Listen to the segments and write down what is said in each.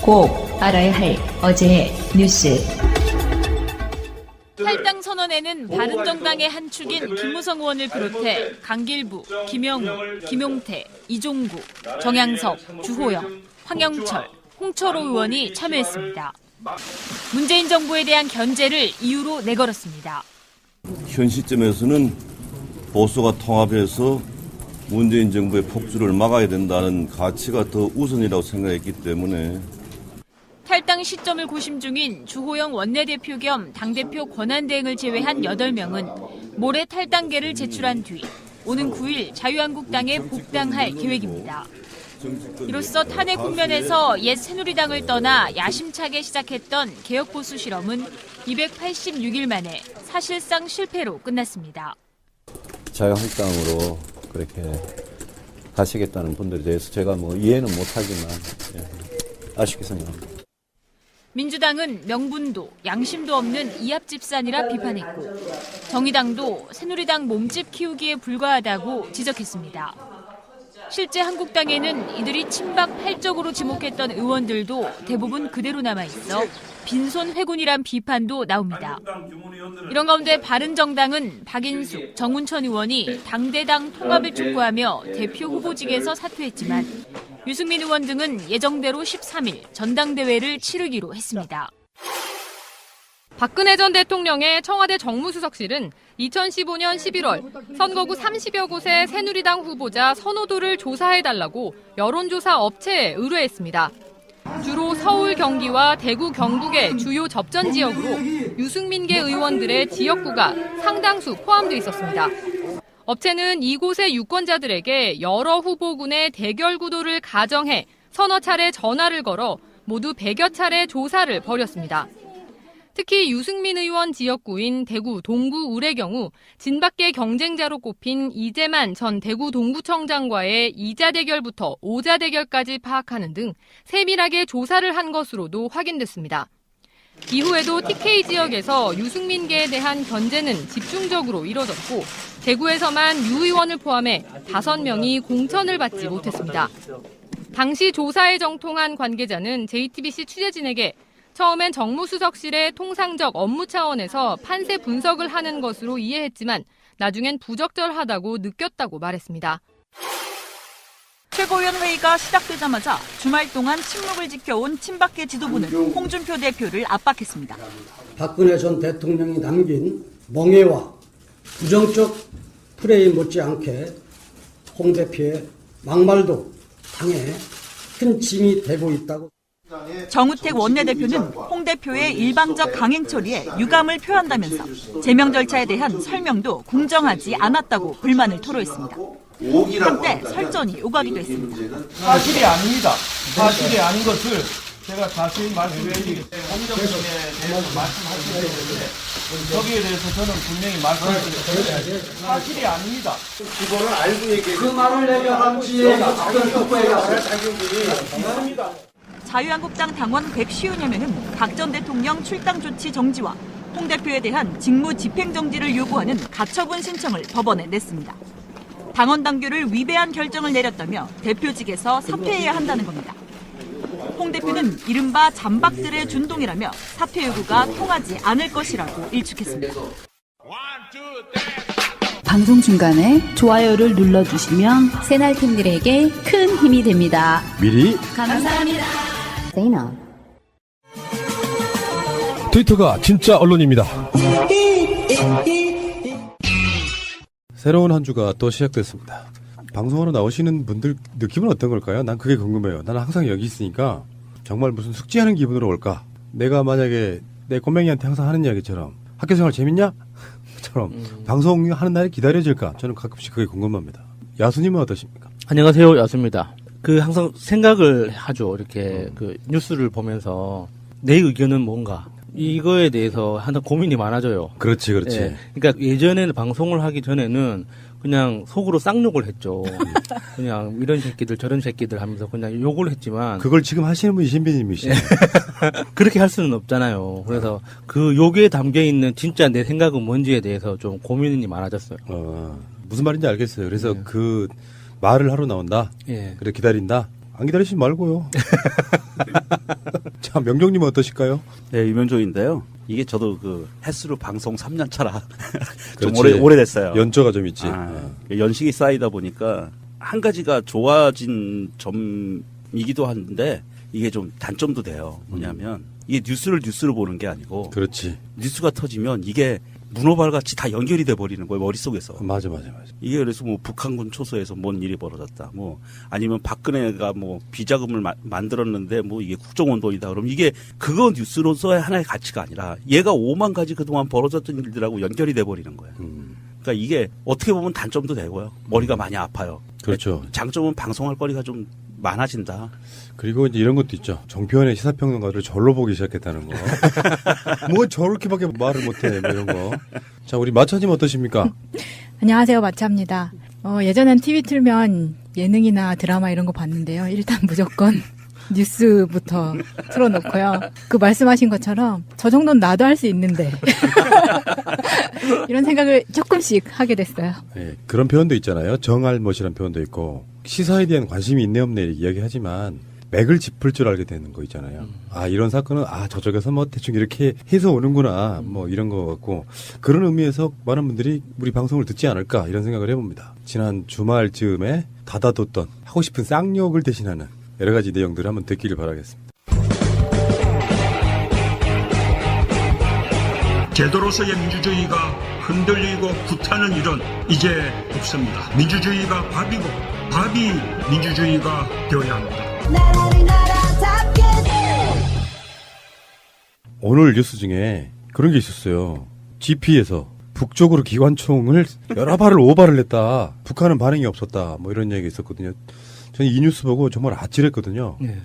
꼭 알아야 할 어제의 뉴스. 탈당 선언에는 바른정당의 한 축인 김무성 의원을 비롯해 강길부, 김영우, 김용태, 이종구, 정양석, 주호영, 황영철, 홍철호 의원이 참여했습니다. 문재인 정부에 대한 견제를 이유로 내걸었습니다. 현 시점에서는 보수가 통합해서 문재인 정부의 폭주를 막아야 된다는 가치가 더 우선이라고 생각했기 때문에 탈당 시점을 고심 중인 주호영 원내대표 겸 당대표 권한대행을 제외한 8명은 모레 탈당계를 제출한 뒤 오는 9일 자유한국당에 복당할 계획입니다. 이로써 탄핵 국면에서 옛 새누리당을 떠나 야심차게 시작했던 개혁보수 실험은 286일 만에 사실상 실패로 끝났습니다. 자유한국당으로 그렇게 가시겠다는 분들에 대해서 제가 이해는 못하지만 아쉽게 생각합니다. 민주당은 명분도 양심도 없는 이합집산이라 비판했고 정의당도 새누리당 몸집 키우기에 불과하다고 지적했습니다. 실제 한국당에는 이들이 친박 팔적으로 지목했던 의원들도 대부분 그대로 남아있어 빈손 회군이란 비판도 나옵니다. 이런 가운데 바른정당은 박인숙, 정운천 의원이 당대당 통합을 촉구하며 대표 후보직에서 사퇴했지만 유승민 의원 등은 예정대로 13일 전당대회를 치르기로 했습니다. 박근혜 전 대통령의 청와대 정무수석실은 2015년 11월 선거구 30여 곳의 새누리당 후보자 선호도를 조사해달라고 여론조사 업체에 의뢰했습니다. 주로 서울, 경기와 대구, 경북의 주요 접전 지역으로 유승민계 의원들의 지역구가 상당수 포함돼 있었습니다. 업체는 이곳의 유권자들에게 여러 후보군의 대결 구도를 가정해 서너 차례 전화를 걸어 모두 100여 차례 조사를 벌였습니다. 특히 유승민 의원 지역구인 대구 동구 울의 경우 진밖의 경쟁자로 꼽힌 이재만 전 대구 동구청장과의 2자 대결부터 5자 대결까지 파악하는 등 세밀하게 조사를 한 것으로도 확인됐습니다. 이후에도 TK 지역에서 유승민계에 대한 견제는 집중적으로 이뤄졌고 대구에서만 유 의원을 포함해 5명이 공천을 받지 못했습니다. 당시 조사에 정통한 관계자는 JTBC 취재진에게 처음엔 정무수석실의 통상적 업무 차원에서 판세 분석을 하는 것으로 이해했지만 나중엔 부적절하다고 느꼈다고 말했습니다. 최고위원회의가 시작되자마자 주말 동안 침묵을 지켜온 친박계 지도부는 홍준표 대표를 압박했습니다. 박근혜 전 대통령이 남긴 멍해와 부정적 프레임 못지않게 홍 대표의 막말도 당에 큰 짐이 되고 있다고. 정우택 원내대표는 홍 대표의 일방적 강행 처리에 유감을 표한다면서 제명 절차에 대한 설명도 공정하지 않았다고 불만을 토로했습니다. 한때 설전이 오가기도 했습니다. 사실이 아닙니다. 사실이 아닌 것을 제가 자세히 말씀드리겠습니다. 공정성에 대해서 말씀하시기 때문에 거기에 대해서 저는 분명히 말씀드리겠습니다. 사실이 아닙니다. 그거는 알고 얘기해요. 그 말을 내려한지 어떤 효과에 가서 있습니다. 자유한국당 당원 150여 명은 박 전 대통령 출당 조치 정지와 홍 대표에 대한 직무 집행 정지를 요구하는 가처분 신청을 법원에 냈습니다. 당원 당규를 위배한 결정을 내렸다며 대표직에서 사퇴해야 한다는 겁니다. 홍 대표는 이른바 잠박들의 준동이라며 사퇴 요구가 통하지 않을 것이라고 일축했습니다. 방송 중간에 좋아요를 눌러주시면 새날팀들에게 큰 힘이 됩니다. 미리 감사합니다. 트위터가 진짜 언론입니다. 새로운 한 주가 또 시작됐습니다. 방송하러 나오시는 분들 느낌은 어떤 걸까요? 난 그게 궁금해요. 나는 항상 여기 있으니까 정말 무슨 숙제하는 기분으로 올까? 내가 만약에 내 꼬맹이한테 항상 하는 이야기처럼 학교 생활 재밌냐? 처럼 방송하는 날이 기다려질까? 저는 가끔씩 그게 궁금합니다. 야수님은 어떠십니까? 안녕하세요, 야수입니다. 항상 생각을 하죠. 이렇게 뉴스를 보면서 내 의견은 뭔가 이거에 대해서 항상 고민이 많아져요. 그렇지. 예. 그러니까 예전에는 방송을 하기 전에는 그냥 속으로 쌍욕을 했죠. 그냥 이런 새끼들 저런 새끼들 하면서 그냥 욕을 했지만 그걸 지금 하시는 분이 신비님이시죠. 그렇게 할 수는 없잖아요. 그래서 그 욕에 담겨 있는 진짜 내 생각은 뭔지에 대해서 좀 고민이 많아졌어요. 무슨 말인지 알겠어요. 그래서 그 말을 하러 나온다. 예. 그래 기다린다. 안 기다리시지 말고요. 자, 명종님은 어떠실까요? 네, 유명조인데요. 이게 저도 그 횟수로 방송 3년 차라 좀 그렇지. 오래됐어요. 연조가 좀 있지. 연식이 쌓이다 보니까 한 가지가 좋아진 점이기도 한데 이게 좀 단점도 돼요. 뭐냐면 이게 뉴스를 보는 게 아니고 그렇지. 뉴스가 터지면 이게 문어발 같이 다 연결이 돼 버리는 거예요, 머릿속에서. 맞아. 이게 그래서 뭐 북한군 초소에서 뭔 일이 벌어졌다. 뭐 아니면 박근혜가 뭐 비자금을 만들었는데 뭐 이게 국정원돈이다. 그럼 이게 그거 뉴스로서의 하나의 가치가 아니라 얘가 5만 가지 그동안 벌어졌던 일들하고 연결이 돼 버리는 거예요. 그러니까 이게 어떻게 보면 단점도 되고요. 머리가 많이 아파요. 그렇죠. 장점은 방송할 거리가 좀 많아진다. 그리고 이제 이런 것도 있죠. 정표현의 시사평론가를 절로 보기 시작했다는 거. 뭐 저렇게밖에 말을 못해. 뭐 이런 거. 자, 우리 마차님 어떠십니까? 안녕하세요. 마차입니다. 예전엔 TV 틀면 예능이나 드라마 이런 거 봤는데요. 일단 무조건 뉴스부터 틀어놓고요. 그 말씀하신 것처럼 저 정도는 나도 할 수 있는데 이런 생각을 조금씩 하게 됐어요. 네, 그런 표현도 있잖아요. 정알못이라는 표현도 있고 시사에 대한 관심이 있네 없네 이야기하지만 맥을 짚을 줄 알게 되는 거 있잖아요. 아, 이런 사건은 저쪽에서 뭐 대충 이렇게 해서 오는구나 뭐 이런 거 같고 그런 의미에서 많은 분들이 우리 방송을 듣지 않을까 이런 생각을 해봅니다. 지난 주말쯤에 닫아뒀던 하고 싶은 쌍욕을 대신하는 여러 가지 내용들을 한번 듣기를 바라겠습니다. 제도로서의 민주주의가 흔들리고 구타는 일은 이제 없습니다. 민주주의가 밥이고 밥이 민주주의가 되어야 합니다. 오늘 뉴스 중에 그런 게 있었어요. GP에서 북쪽으로 기관총을 여러 발을 5발을 냈다. 북한은 반응이 없었다. 뭐 이런 얘기가 있었거든요. 저는 이 뉴스 보고 정말 아찔했거든요. 네.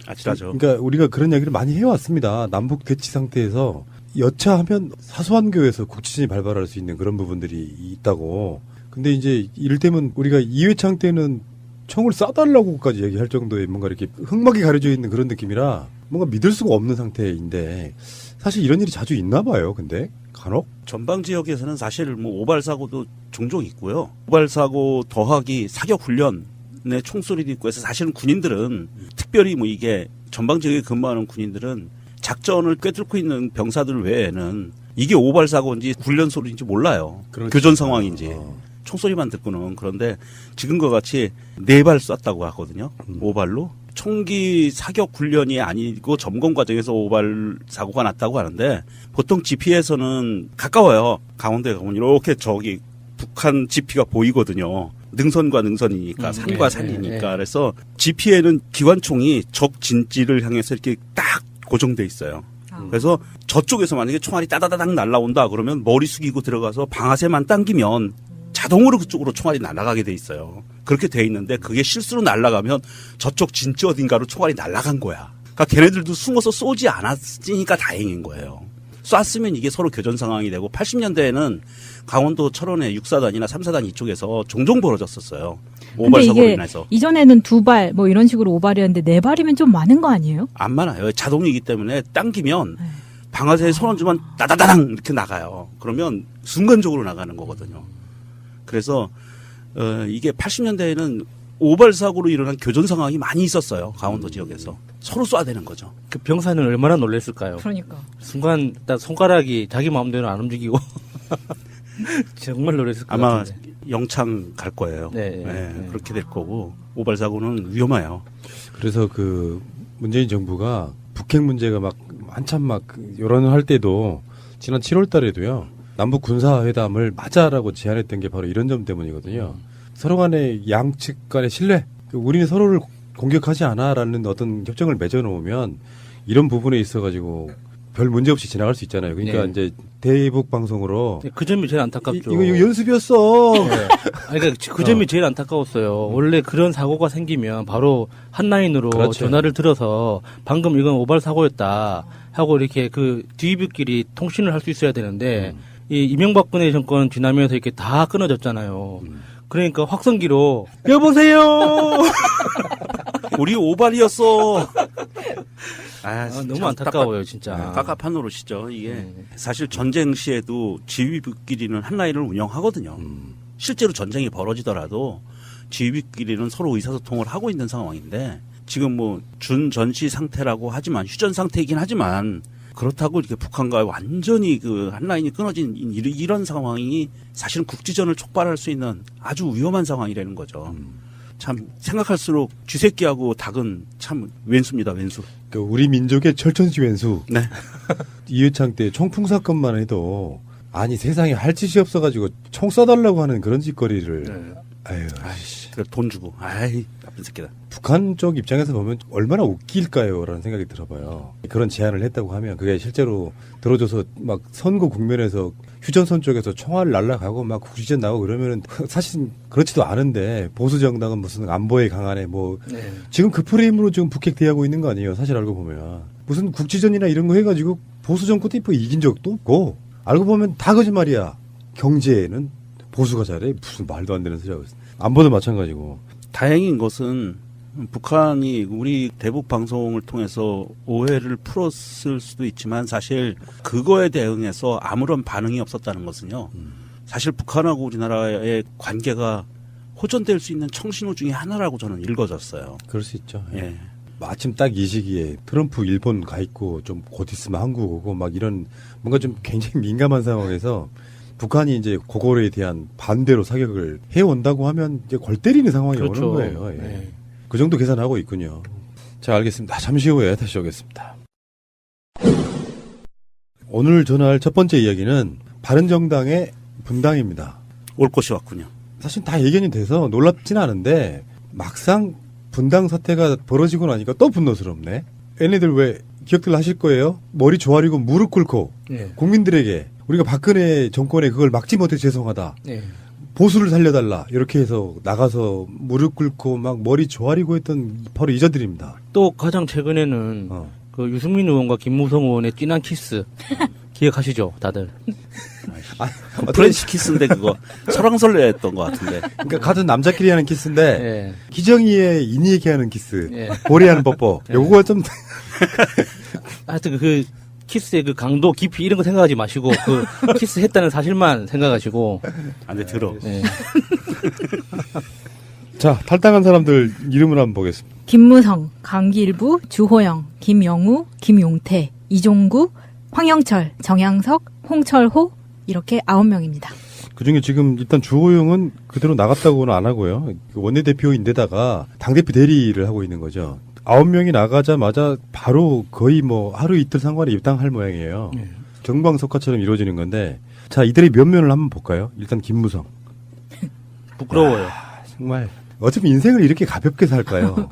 아찔하죠. 그러니까 우리가 그런 얘기를 많이 해왔습니다. 남북 대치 상태에서 여차하면 사소한 교회에서 국지전이 발발할 수 있는 그런 부분들이 있다고. 근데 이제 이를테면 우리가 이회창 때는 총을 쏴달라고까지 얘기할 정도의 뭔가 이렇게 흑막이 가려져 있는 그런 느낌이라 뭔가 믿을 수가 없는 상태인데 사실 이런 일이 자주 있나 봐요. 근데 간혹 전방 지역에서는 사실 뭐 오발 사고도 종종 있고요. 오발 사고 더하기 사격 훈련의 총소리도 있고 해서 사실은 군인들은 특별히 뭐 이게 전방 지역에 근무하는 군인들은 작전을 꿰뚫고 있는 병사들 외에는 이게 오발 사고인지 훈련 소리인지 몰라요. 그렇죠. 교전 상황인지. 총소리만 듣고는. 그런데 지금과 같이 4발 쐈다고 하거든요. 5발로. 총기 사격 훈련이 아니고 점검 과정에서 5발 사고가 났다고 하는데 보통 GP에서는 가까워요. 강원도에 가면 이렇게 저기 북한 GP가 보이거든요. 능선과 능선이니까 산과 산이니까. 그래서 GP에는 기관총이 적 진지를 향해서 이렇게 딱 고정돼 있어요. 그래서 저쪽에서 만약에 총알이 따다다닥 날라온다 그러면 머리 숙이고 들어가서 방아쇠만 당기면 자동으로 그쪽으로 총알이 날아가게 돼 있어요. 그렇게 돼 있는데 그게 실수로 날아가면 저쪽 진지 어딘가로 총알이 날아간 거야. 그러니까 걔네들도 숨어서 쏘지 않았으니까 다행인 거예요. 쐈으면 이게 서로 교전 상황이 되고 80년대에는 강원도 철원의 6사단이나 3사단 이쪽에서 종종 벌어졌었어요. 오발 사고로 인해서. 이전에는 2발 뭐 이런 식으로 5발이었는데 4발이면 좀 많은 거 아니에요? 안 많아요. 자동이기 때문에 당기면 방아쇠에 손 얹으면 따다다당 이렇게 나가요. 그러면 순간적으로 나가는 거거든요. 그래서 이게 80년대에는 오발 사고로 일어난 교전 상황이 많이 있었어요. 강원도 지역에서. 서로 쏴대는 거죠. 그 병사는 얼마나 놀랐을까요? 그러니까. 순간 딱 손가락이 자기 마음대로 안 움직이고 정말 놀랐을 것 아마 같은데. 영창 갈 거예요. 그렇게 될 거고 오발 사고는 위험해요. 그래서 그 문재인 정부가 북핵 문제가 막 한참 막 여론을 할 때도 지난 7월 달에도요. 남북 군사회담을 맞아라고 제안했던 게 바로 이런 점 때문이거든요. 서로 간의 양측 간의 신뢰. 우리는 서로를 공격하지 않아라는 어떤 협정을 맺어놓으면 이런 부분에 있어가지고 별 문제 없이 지나갈 수 있잖아요. 그러니까 네. 이제 대북 방송으로 그 점이 제일 안타깝죠. 이거 연습이었어. 네. 아니, 그러니까 그 점이 제일 안타까웠어요. 원래 그런 사고가 생기면 바로 한 라인으로 그렇죠. 전화를 들어서 방금 이건 오발 사고였다 하고 이렇게 그 뒤집끼리 통신을 할 수 있어야 되는데 이 이명박근혜 정권 지나면서 이렇게 다 끊어졌잖아요. 그러니까 확성기로 여보세요. 우리 오발이었어. 너무 안타까워요, 진짜. 깝깝한 노릇이죠. 이게 사실 전쟁 시에도 지휘부끼리는 한 라인을 운영하거든요. 실제로 전쟁이 벌어지더라도 지휘부끼리는 서로 의사소통을 하고 있는 상황인데 지금 뭐 준전시 상태라고 하지만 휴전 상태이긴 하지만 그렇다고 이렇게 북한과 완전히 그 한 라인이 끊어진 이런 상황이 사실은 국지전을 촉발할 수 있는 아주 위험한 상황이라는 거죠. 참 생각할수록 쥐새끼하고 닭은 참 왼수입니다. 왼수. 그 우리 민족의 철천지 왼수. 네. 이회창 때 총풍 사건만 해도 아니 세상에 할 짓이 없어가지고 총 쏴달라고 하는 그런 짓거리를. 네. 아유, 아이씨, 돈 주고, 아이 나쁜 새끼다. 북한 쪽 입장에서 보면 얼마나 웃길까요라는 생각이 들어봐요. 그런 제안을 했다고 하면 그게 실제로 들어줘서 막 선거 국면에서 휴전선 쪽에서 총알 날라가고 막 국지전 나오고 그러면은 사실 그렇지도 않은데 보수 정당은 무슨 안보에 강하네 뭐 네. 지금 그 프레임으로 지금 북핵대하고 있는 거 아니에요. 사실 알고 보면 무슨 국지전이나 이런 거 해가지고 보수 정권 때 이긴 적도 없고 알고 보면 다 거짓말이야. 경제는 보수가 잘해 무슨 말도 안 되는 소리 하고 있어. 안보도 마찬가지고. 다행인 것은 북한이 우리 대북 방송을 통해서 오해를 풀었을 수도 있지만 사실 그거에 대응해서 아무런 반응이 없었다는 것은요. 사실 북한하고 우리나라의 관계가 호전될 수 있는 청신호 중에 하나라고 저는 읽어졌어요. 그럴 수 있죠. 예. 마침 딱 이 시기에 트럼프 일본 가 있고 좀 곧 있으면 한국 오고 막 이런 뭔가 좀 굉장히 민감한 상황에서 북한이 이제 그거에 대한 반대로 사격을 해온다고 하면 이제 골 때리는 상황이 그렇죠. 오는 거예요. 예. 네. 그 정도 계산하고 있군요. 자, 알겠습니다. 잠시 후에 다시 오겠습니다. 오늘 전할 첫 번째 이야기는 바른정당의 분당입니다. 올 것이 왔군요. 사실 다 예견이 돼서 놀랍지는 않은데 막상 분당 사태가 벌어지고 나니까 또 분노스럽네. 얘네들 왜 기억들 하실 거예요? 머리 조아리고 무릎 꿇고 네. 국민들에게 우리가 박근혜 정권에 그걸 막지 못해 죄송하다. 네. 보수를 살려달라. 이렇게 해서 나가서 무릎 꿇고 막 머리 조아리고 했던 바로 이자들입니다. 또 가장 최근에는 그 유승민 의원과 김무성 의원의 진한 키스 기억하시죠, 다들? 프렌치 키스인데 그거 설왕설래했던 것 같은데. 그러니까 같은 남자끼리 하는 키스인데 네. 기정이의 인이에게 하는 키스, 네. 고래하는 뽀뽀. 네. 요거가 좀 하여튼 그 키스의 그 강도, 깊이 이런 거 생각하지 마시고 그 키스했다는 사실만 생각하시고. 안 돼 들어. 네. 자, 탈당한 사람들 이름을 한번 보겠습니다. 김무성, 강길부, 주호영, 김영우, 김용태, 이종구, 황영철, 정양석, 홍철호 이렇게 9명입니다. 그중에 지금 일단 주호영은 그대로 나갔다고는 안 하고요. 원내대표인데다가 당대표 대리를 하고 있는 거죠. 9명이 나가자마자 바로 거의 뭐 하루 이틀 상관에 입당할 모양이에요. 네. 정광석화처럼 이루어지는 건데 자, 이들의 면면을 한번 볼까요? 일단 김무성. 부끄러워요. 정말 어차피 인생을 이렇게 가볍게 살까요?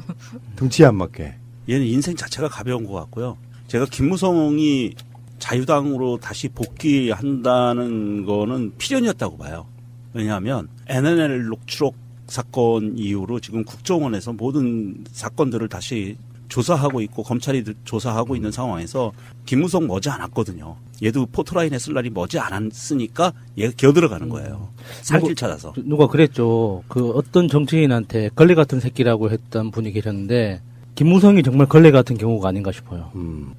등치에 안 맞게. 얘는 인생 자체가 가벼운 것 같고요. 제가 김무성이 자유당으로 다시 복귀한다는 거는 필연이었다고 봐요. 왜냐하면 NNL 녹취록 사건 이후로 지금 국정원에서 모든 사건들을 다시 조사하고 있고 검찰이 조사하고 있는 상황에서 김무성 머지 않았거든요. 얘도 포토라인에 쓸 날이 머지 않았으니까 얘가 기어들어가는 거예요. 살길 찾아서. 누가 그랬죠. 그 어떤 정치인한테 걸레 같은 새끼라고 했던 분이 계셨는데 김무성이 정말 걸레 같은 경우가 아닌가 싶어요.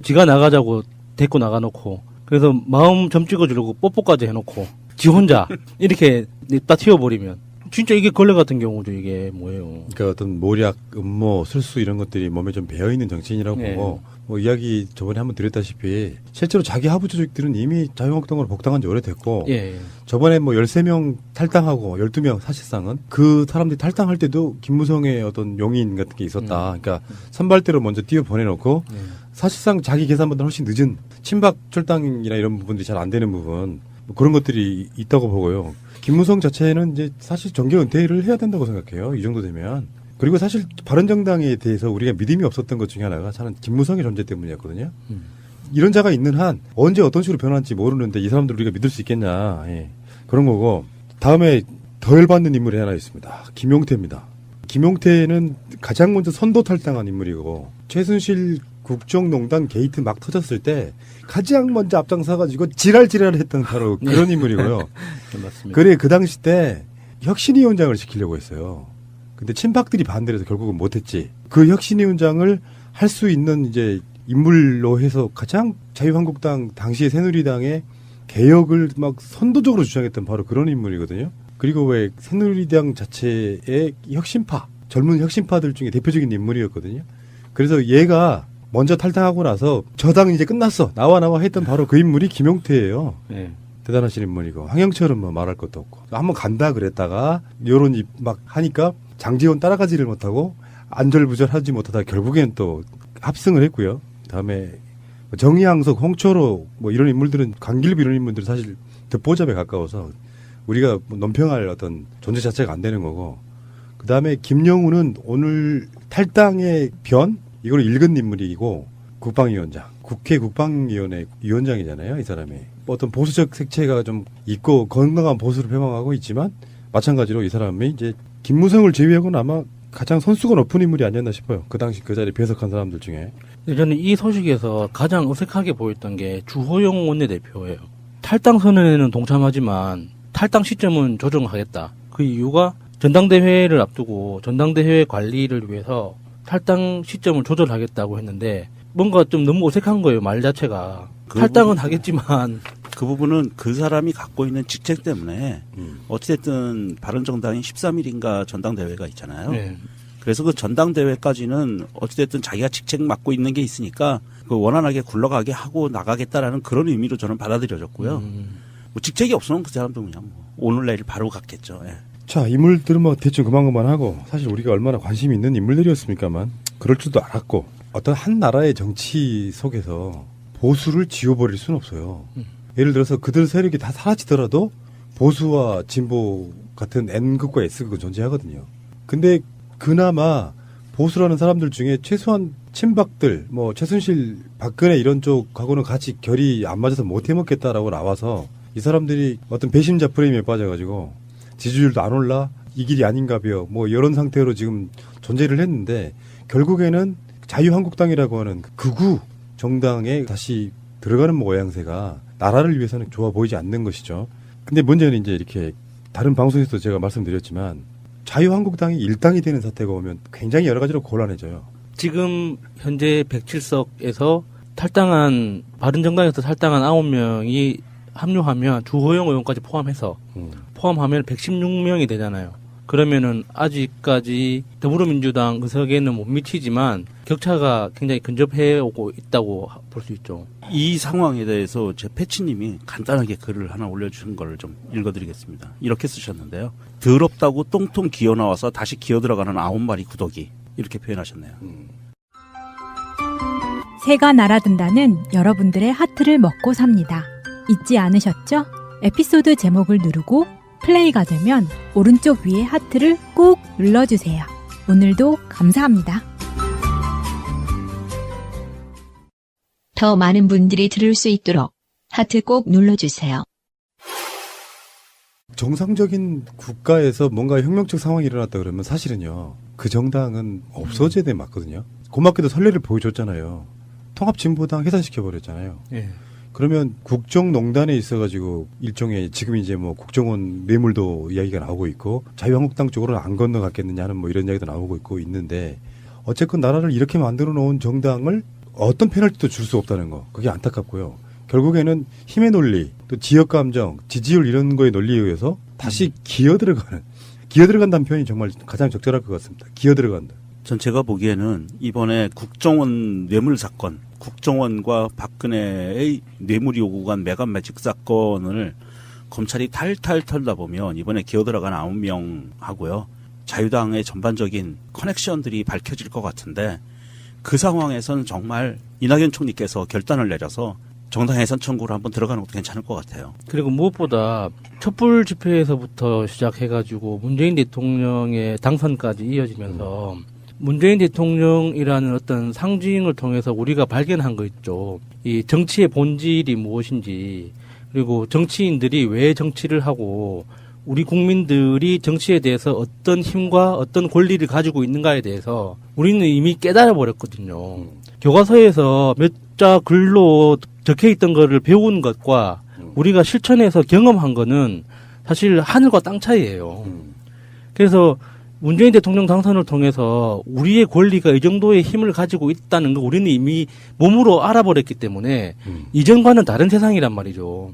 지가 나가자고 데리고 나가놓고 그래서 마음 점 찍어주려고 뽀뽀까지 해놓고 지 혼자 이렇게 냅다 튀어버리면 진짜 이게 걸레 같은 경우죠. 이게 뭐예요. 그러니까 어떤 모략, 음모, 술수 이런 것들이 몸에 좀 배어있는 정치인이라고 네. 보고 뭐 이야기 저번에 한번 드렸다시피 실제로 자기 하부 조직들은 이미 자유한국당으로 복당한 지 오래됐고 예. 저번에 뭐 13명 탈당하고 12명 사실상은 그 사람들이 탈당할 때도 김무성의 어떤 용인 같은 게 있었다. 그러니까 선발대로 먼저 띄워 보내놓고 사실상 자기 계산보다 훨씬 늦은 친박 출당이나 이런 부분들이 잘 안 되는 부분 뭐 그런 것들이 있다고 보고요. 김무성 자체는 이제 사실 정계 은퇴를 해야 된다고 생각해요. 이 정도 되면. 그리고 사실 바른정당에 대해서 우리가 믿음이 없었던 것 중에 하나가 저는 김무성의 존재 때문이었거든요. 이런 자가 있는 한 언제 어떤 식으로 변할지 모르는데 이 사람들 우리가 믿을 수 있겠냐. 예. 그런 거고. 다음에 더 열받는 인물이 하나 있습니다. 김용태입니다. 김용태는 가장 먼저 선도 탈당한 인물이고 최순실 국정농단 게이트 막 터졌을 때 가장 먼저 앞장서가지고 지랄했던 바로 그런 인물이고요. 맞습니다. 그래 그 당시 때 혁신위원장을 시키려고 했어요. 근데 친박들이 반대를 해서 결국은 못했지. 그 혁신위원장을 할 수 있는 이제 인물로 해서 가장 자유한국당 당시의 새누리당의 개혁을 막 선도적으로 주장했던 바로 그런 인물이거든요. 그리고 왜 새누리당 자체의 혁신파, 젊은 혁신파들 중에 대표적인 인물이었거든요. 그래서 얘가 먼저 탈당하고 나서 저당 이제 끝났어. 나와 했던 바로 그 인물이 김용태예요. 네. 대단하신 인물이고 황영철은 뭐 말할 것도 없고 한번 간다 그랬다가 여론이 막 하니까 장제원 따라가지를 못하고 안절부절하지 못하다 결국엔 또 합승을 했고요. 다음에 정의항석, 홍철호 뭐 이런 인물들은 강길부 이런 인물들은 사실 듣보잡에 가까워서 우리가 뭐 논평할 어떤 존재 자체가 안 되는 거고 그 다음에 김영우는 오늘 탈당의 변 이걸 읽은 인물이고 국방위원장, 국회 국방위원회 위원장이잖아요, 이 사람이. 어떤 보수적 색채가 좀 있고 건강한 보수를 표방하고 있지만 마찬가지로 이 사람이 이제 김무성을 제외하고는 아마 가장 선수가 높은 인물이 아니었나 싶어요. 그 당시 그 자리에 배석한 사람들 중에. 저는 이 소식에서 가장 어색하게 보였던 게 주호영 원내대표예요. 탈당 선언에는 동참하지만 탈당 시점은 조정하겠다. 그 이유가 전당대회를 앞두고 전당대회 관리를 위해서 탈당 시점을 조절하겠다고 했는데 뭔가 좀 너무 어색한 거예요, 말 자체가. 탈당은 하겠지만 그 부분은 그 사람이 갖고 있는 직책 때문에 어찌됐든 바른정당이 13일인가 전당대회가 있잖아요. 네. 그래서 그 전당대회까지는 어찌됐든 자기가 직책 맡고 있는 게 있으니까 그 원활하게 굴러가게 하고 나가겠다라는 그런 의미로 저는 받아들여졌고요. 뭐 직책이 없으면 그 사람도 그냥 뭐 오늘 내일 바로 갔겠죠. 예. 자, 인물들은 뭐 대충 그만하고 사실 우리가 얼마나 관심이 있는 인물들이었습니까만 그럴 줄도 알았고 어떤 한 나라의 정치 속에서 보수를 지워버릴 수는 없어요. 예를 들어서 그들 세력이 다 사라지더라도 보수와 진보 같은 N극과 S극은 존재하거든요. 근데 그나마 보수라는 사람들 중에 최소한 친박들, 뭐 최순실, 박근혜 이런 쪽하고는 같이 결이 안 맞아서 못 해먹겠다라고 나와서 이 사람들이 어떤 배심자 프레임에 빠져가지고 지지율도 안 올라 이 길이 아닌가벼 뭐 이런 상태로 지금 존재를 했는데 결국에는 자유한국당이라고 하는 극우 정당에 다시 들어가는 모양새가 나라를 위해서는 좋아 보이지 않는 것이죠. 근데 문제는 이제 이렇게 다른 방송에서도 제가 말씀드렸지만 자유한국당이 일당이 되는 사태가 오면 굉장히 여러 가지로 곤란해져요. 지금 현재 107석에서 탈당한 바른정당에서 탈당한 9명이 합류하면 주호영 의원까지 포함하면 116명이 되잖아요. 그러면은 아직까지 더불어민주당 의석에는 못 미치지만 격차가 굉장히 근접해 오고 있다고 볼 수 있죠. 이 상황에 대해서 제 패치님이 간단하게 글을 하나 올려주신 걸 좀 읽어드리겠습니다. 이렇게 쓰셨는데요. 더럽다고 똥통 기어 나와서 다시 기어 들어가는 9마리 구더기 이렇게 표현하셨네요. 새가 날아든다는 여러분들의 하트를 먹고 삽니다. 잊지 않으셨죠? 에피소드 제목을 누르고 플레이가 되면 오른쪽 위에 하트를 꼭 눌러주세요. 오늘도 감사합니다. 더 많은 분들이 들을 수 있도록 하트 꼭 눌러주세요. 정상적인 국가에서 뭔가 혁명적 상황이 일어났다 그러면 사실은요. 그 정당은 없어져야 돼 맞거든요. 고맙게도 선례를 보여줬잖아요. 통합진보당 해산시켜버렸잖아요. 예. 그러면 국정농단에 있어가지고 일종의 지금 이제 뭐 국정원 뇌물도 이야기가 나오고 있고 자유한국당 쪽으로는 안 건너갔겠느냐 하는 뭐 이런 이야기도 나오고 있고 있는데 어쨌건 나라를 이렇게 만들어 놓은 정당을 어떤 페널티도 줄 수 없다는 거 그게 안타깝고요. 결국에는 힘의 논리 또 지역 감정 지지율 이런 거의 논리에 의해서 다시 기어 들어간다는 표현이 정말 가장 적절할 것 같습니다. 기어 들어간다. 전 제가 보기에는 이번에 국정원 뇌물 사건, 국정원과 박근혜의 뇌물 요구 간 매간 매직 사건을 검찰이 탈탈 털다 보면 이번에 기어 들어간 9명 하고요. 자유당의 전반적인 커넥션들이 밝혀질 것 같은데 그 상황에서는 정말 이낙연 총리께서 결단을 내려서 정당 해산 청구를 한번 들어가는 것도 괜찮을 것 같아요. 그리고 무엇보다 촛불 집회에서부터 시작해가지고 문재인 대통령의 당선까지 이어지면서 문재인 대통령이라는 어떤 상징을 통해서 우리가 발견한 거 있죠. 이 정치의 본질이 무엇인지 그리고 정치인들이 왜 정치를 하고 우리 국민들이 정치에 대해서 어떤 힘과 어떤 권리를 가지고 있는가에 대해서 우리는 이미 깨달아 버렸거든요. 교과서에서 몇 자 글로 적혀 있던 거를 배운 것과 우리가 실천해서 경험한 거는 사실 하늘과 땅 차이예요. 그래서 문재인 대통령 당선을 통해서 우리의 권리가 이 정도의 힘을 가지고 있다는 거 우리는 이미 몸으로 알아버렸기 때문에 이전과는 다른 세상이란 말이죠.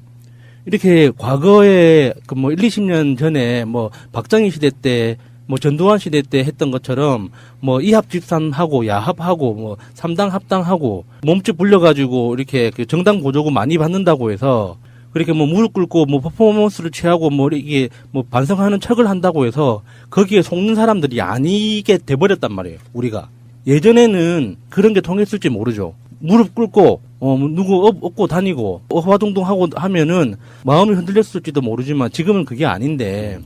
이렇게 과거에 그 뭐 1, 20년 전에 뭐 박정희 시대 때 뭐 전두환 시대 때 했던 것처럼 뭐 이합집산하고 야합하고 뭐 삼당 합당하고 몸집 불려가지고 이렇게 그 정당 보조금 많이 받는다고 해서 그렇게 뭐 무릎 꿇고 뭐 퍼포먼스를 취하고 뭐 이게 뭐 반성하는 척을 한다고 해서 거기에 속는 사람들이 아니게 돼버렸단 말이에요. 우리가 예전에는 그런 게 통했을지 모르죠. 무릎 꿇고 누구 업고 다니고 화둥둥하고 하면은 마음이 흔들렸을지도 모르지만 지금은 그게 아닌데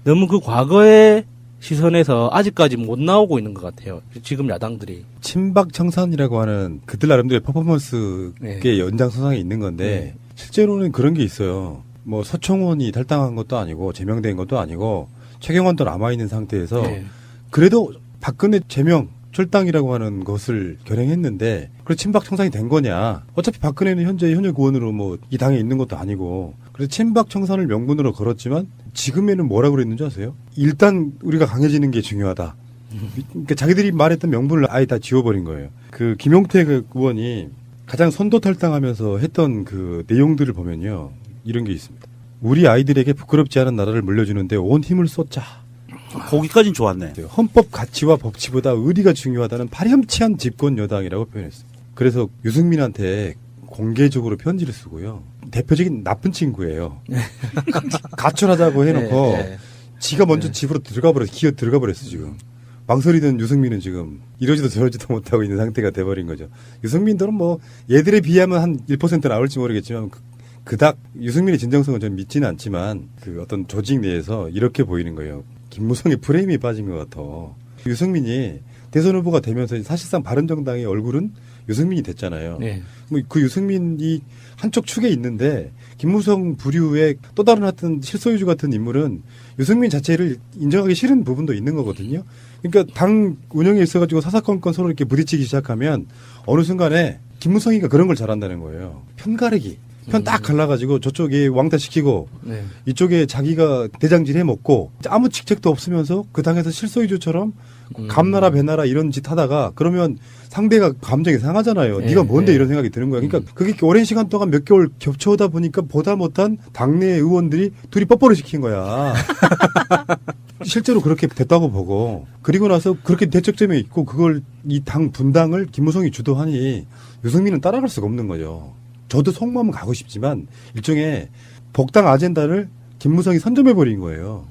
너무 그 과거의 시선에서 아직까지 못 나오고 있는 것 같아요. 지금 야당들이. 친박 청산이라고 하는 그들 나름대로의 퍼포먼스의 네. 연장선상에 있는 건데 실제로는 그런 게 있어요. 뭐 서청원이 탈당한 것도 아니고 제명된 것도 아니고 최경환도 남아있는 상태에서 그래도 박근혜 제명 출당이라고 하는 것을 결행했는데 그래 친박 청산이 된 거냐. 어차피 박근혜는 현재 현역 의원으로 뭐 이 당에 있는 것도 아니고 그래서 친박 청산을 명분으로 걸었지만 지금에는 뭐라고 그랬는지 아세요? 일단 우리가 강해지는 게 중요하다. 그러니까 자기들이 말했던 명분을 아예 다 지워버린 거예요. 그 김용태 그 의원이 가장 선도 탈당하면서 했던 그 내용들을 보면요. 이런 게 있습니다. 우리 아이들에게 부끄럽지 않은 나라를 물려주는데 온 힘을 쏟자. 거기까지는 좋았네. 헌법 가치와 법치보다 의리가 중요하다는 파렴치한 집권 여당이라고 표현했습니다. 그래서 유승민한테 공개적으로 편지를 쓰고요. 대표적인 나쁜 친구예요. 가출하자고 해놓고 지가 먼저 집으로 기어 들어가 버렸어 지금. 망설이던 유승민은 지금 이러지도 저러지도 못하고 있는 상태가 돼버린 거죠. 유승민들은 뭐 얘들에 비하면 한 1% 나올지 모르겠지만 그닥 유승민의 진정성은 저는 믿지는 않지만 그 어떤 조직 내에서 이렇게 보이는 거예요. 김무성의 프레임이 빠진 것 같아. 유승민이 대선 후보가 되면서 사실상 바른정당의 얼굴은 유승민이 됐잖아요. 네. 뭐 그 유승민이 한쪽 축에 있는데 김무성 부류의 또 다른 하여튼 실소유주 같은 인물은 유승민 자체를 인정하기 싫은 부분도 있는 거거든요. 그러니까 당 운영에 있어가지고 사사건건 서로 이렇게 부딪히기 시작하면 어느 순간에 김무성이가 그런 걸 잘한다는 거예요. 편 가르기. 편 딱 갈라가지고 저쪽에 왕따시키고 이쪽에 자기가 대장질 해먹고 아무 직책도 없으면서 그 당에서 실소유주처럼 감나라 배나라 이런 짓 하다가 그러면 상대가 감정이 상하잖아요. 네가 뭔데 이런 생각이 드는 거야. 그러니까 그게 오랜 시간 동안 몇 개월 겹쳐오다 보니까 보다 못한 당내 의원들이 둘이 뽀뽀를 시킨 거야. 실제로 그렇게 됐다고 보고 그리고 나서 그렇게 대척점에 있고 그걸 이 당 분당을 김무성이 주도하니 유승민은 따라갈 수가 없는 거죠. 저도 속마음은 가고 싶지만 일종의 복당 아젠다를 김무성이 선점해버린 거예요.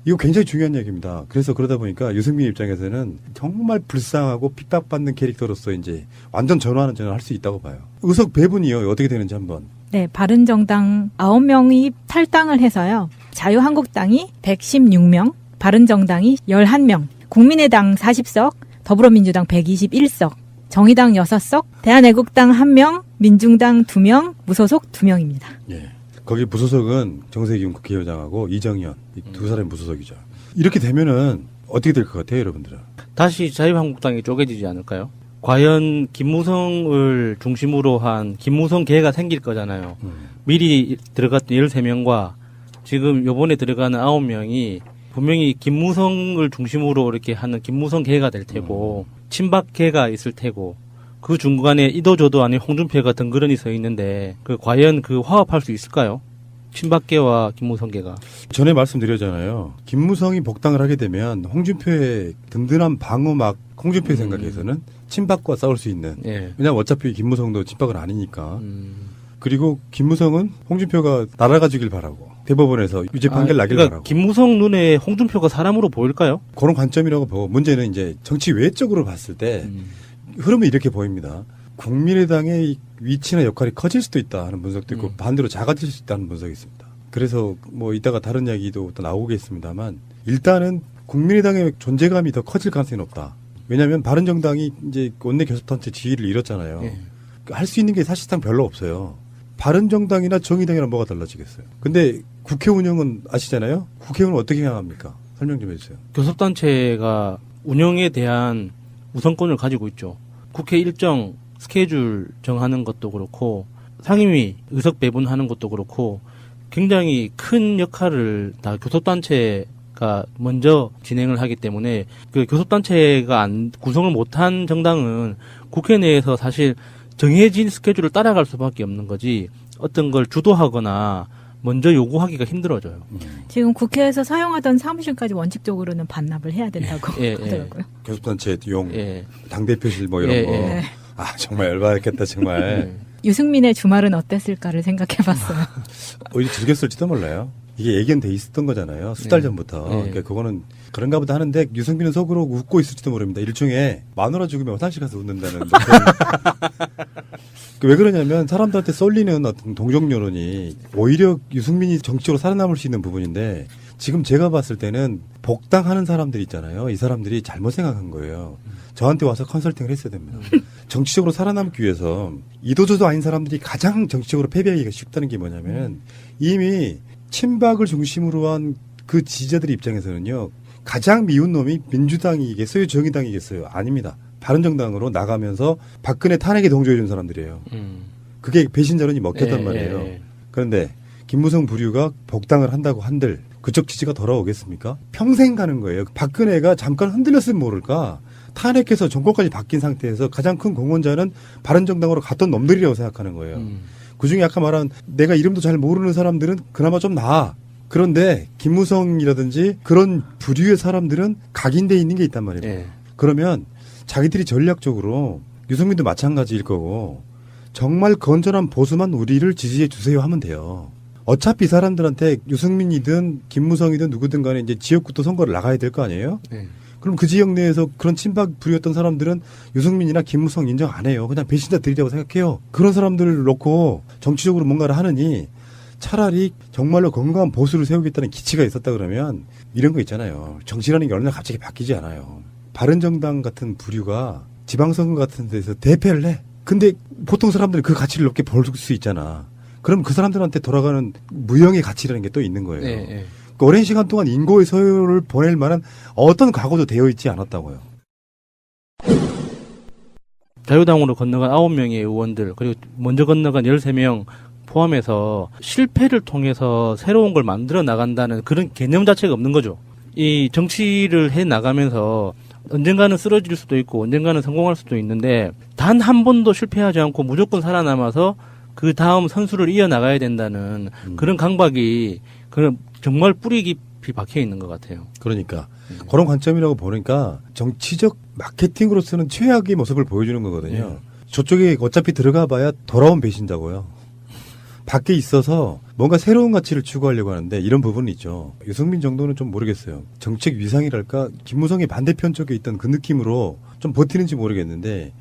이거 굉장히 중요한 얘기입니다. 그래서 그러다 보니까 유승민 입장에서는 정말 불쌍하고 핍박받는 캐릭터로서 이제 완전 전환은 저는 할 수 있다고 봐요. 의석 배분이요. 어떻게 되는지 한번. 네, 바른정당 9명이 탈당을 해서요. 자유한국당이 116명, 바른정당이 11명, 국민의당 40석, 더불어민주당 121석, 정의당 6석, 대한애국당 1명, 민중당 2명, 무소속 2명입니다. 예. 거기 무소속은 정세균 국회의장하고 이정현 이 두 사람이 무소속이죠. 이렇게 되면은 어떻게 될 것 같아요, 여러분들은? 다시 자유한국당이 쪼개지지 않을까요? 과연 김무성을 중심으로 한 김무성계가 생길 거잖아요. 미리 들어갔던 13명과 지금 요번에 들어가는 9명이 분명히 김무성을 중심으로 이렇게 하는 김무성계가 될 테고 친박계가 있을 테고 그 중간에 이도저도 아닌 홍준표가 덩그러니 서 있는데 그 과연 그 화합할 수 있을까요? 친박계와 김무성계가. 전에 말씀드렸잖아요. 김무성이 복당을 하게 되면 홍준표의 든든한 방어막 홍준표의 생각에서는 친박과 싸울 수 있는. 왜냐하면 어차피 김무성도 친박은 아니니까. 그리고 김무성은 홍준표가 날아가주길 바라고 대법원에서 유죄 판결 나길 그러니까 바라고. 김무성 눈에 홍준표가 사람으로 보일까요? 그런 관점이라고 보고 문제는 이제 정치 외적으로 봤을 때 흐름은 이렇게 보입니다. 국민의당의 위치나 역할이 커질 수도 있다 하는 분석도 있고 반대로 작아질 수 있다는 분석이 있습니다. 그래서 뭐 이따가 다른 이야기도 또 나오겠습니다만 일단은 국민의당의 존재감이 더 커질 가능성이 높다. 왜냐하면 바른정당이 이제 원내 교섭단체 지위를 잃었잖아요. 할 수 있는 게 사실상 별로 없어요. 바른정당이나 정의당이랑 뭐가 달라지겠어요. 근데 국회 운영은 아시잖아요. 국회의원은 어떻게 향합니까? 설명 좀 해주세요. 교섭단체가 운영에 대한 우선권을 가지고 있죠. 국회 일정 스케줄 정하는 것도 그렇고 상임위 의석 배분하는 것도 그렇고 굉장히 큰 역할을 다 교섭단체가 먼저 진행을 하기 때문에 그 교섭단체가 구성을 못한 정당은 국회 내에서 사실 정해진 스케줄을 따라갈 수밖에 없는 거지 어떤 걸 주도하거나 먼저 요구하기가 힘들어져요. 지금 국회에서 사용하던 사무실까지 원칙적으로는 반납을 해야 된다고 하더라고요. 교섭단체 용, 예. 당대표실 뭐 이런 거. 네. 아, 정말 열받았겠다, 정말. 유승민의 주말은 어땠을까를 생각해봤어요. 오히려 즐겼을지도 몰라요. 이게 예견돼 있었던 거잖아요. 수달 네. 전부터. 네. 그러니까 그거는 그런가 보다 하는데 유승민은 속으로 웃고 있을지도 모릅니다. 일종의 마누라 죽으면 화장실 가서 웃는다는. 왜 그러냐면 사람들한테 쏠리는 어떤 동정 여론이 오히려 유승민이 정치적으로 살아남을 수 있는 부분인데 지금 제가 봤을 때는 복당하는 사람들 있잖아요. 이 사람들이 잘못 생각한 거예요. 저한테 와서 컨설팅을 했어야 됩니다. 정치적으로 살아남기 위해서 이도저도 아닌 사람들이 가장 정치적으로 패배하기가 쉽다는 게 뭐냐면 이미 친박을 중심으로 한 그 지지자들 입장에서는요. 가장 미운 놈이 민주당이겠어요? 정의당이겠어요? 아닙니다. 바른정당으로 나가면서 박근혜 탄핵에 동조해 준 사람들이에요. 그게 배신자론이 먹혔단 말이에요. 그런데 김무성 부류가 복당을 한다고 한들 그쪽 지지가 돌아오겠습니까? 평생 가는 거예요. 박근혜가 잠깐 흔들렸으면 모를까? 탄핵해서 정권까지 바뀐 상태에서 가장 큰 공헌자는 바른정당으로 갔던 놈들이라고 생각하는 거예요. 그중에 아까 말한 내가 이름도 잘 모르는 사람들은 그나마 좀 나아. 그런데 김무성이라든지 그런 부류의 사람들은 각인돼 있는 게 있단 말이에요. 그러면 자기들이 전략적으로 유승민도 마찬가지일 거고 정말 건전한 보수만 우리를 지지해 주세요 하면 돼요. 어차피 이 사람들한테 유승민이든 김무성이든 누구든 간에 이제 지역구도 선거를 나가야 될 거 아니에요? 그럼 그 지역 내에서 그런 친박 부류였던 사람들은 유승민이나 김무성 인정 안 해요. 그냥 배신자들이라고 생각해요. 그런 사람들을 놓고 정치적으로 뭔가를 하느니 차라리 정말로 건강한 보수를 세우겠다는 기치가 있었다 그러면 이런 거 있잖아요. 정치라는 게 어느 날 갑자기 바뀌지 않아요. 바른정당 같은 부류가 지방선거 같은 데서 대패를 해. 근데 보통 사람들은 그 가치를 높게 볼 수 있잖아. 그럼 그 사람들한테 돌아가는 무형의 가치라는 게 또 있는 거예요. 그러니까 오랜 시간 동안 인고의 소요를 보낼 만한 어떤 각오도 되어 있지 않았다고요. 자유당으로 건너간 9명의 의원들 그리고 먼저 건너간 13명 포함해서 실패를 통해서 새로운 걸 만들어 나간다는 그런 개념 자체가 없는 거죠. 이 정치를 해 나가면서 언젠가는 쓰러질 수도 있고 언젠가는 성공할 수도 있는데 단 한 번도 실패하지 않고 무조건 살아남아서 그 다음 선수를 이어나가야 된다는 그런 강박이 그런 정말 뿌리 깊이 박혀 있는 것 같아요. 그러니까 그런 관점이라고 보니까 정치적 마케팅으로서는 최악의 모습을 보여주는 거거든요. 저쪽에 어차피 들어가 봐야 돌아온 배신자고요. 밖에 있어서 뭔가 새로운 가치를 추구하려고 하는데 이런 부분이 있죠. 유승민 정도는 좀 모르겠어요. 정책 위상이랄까 김무성의 반대편 쪽에 있던 그 느낌으로 좀 버티는지 모르겠는데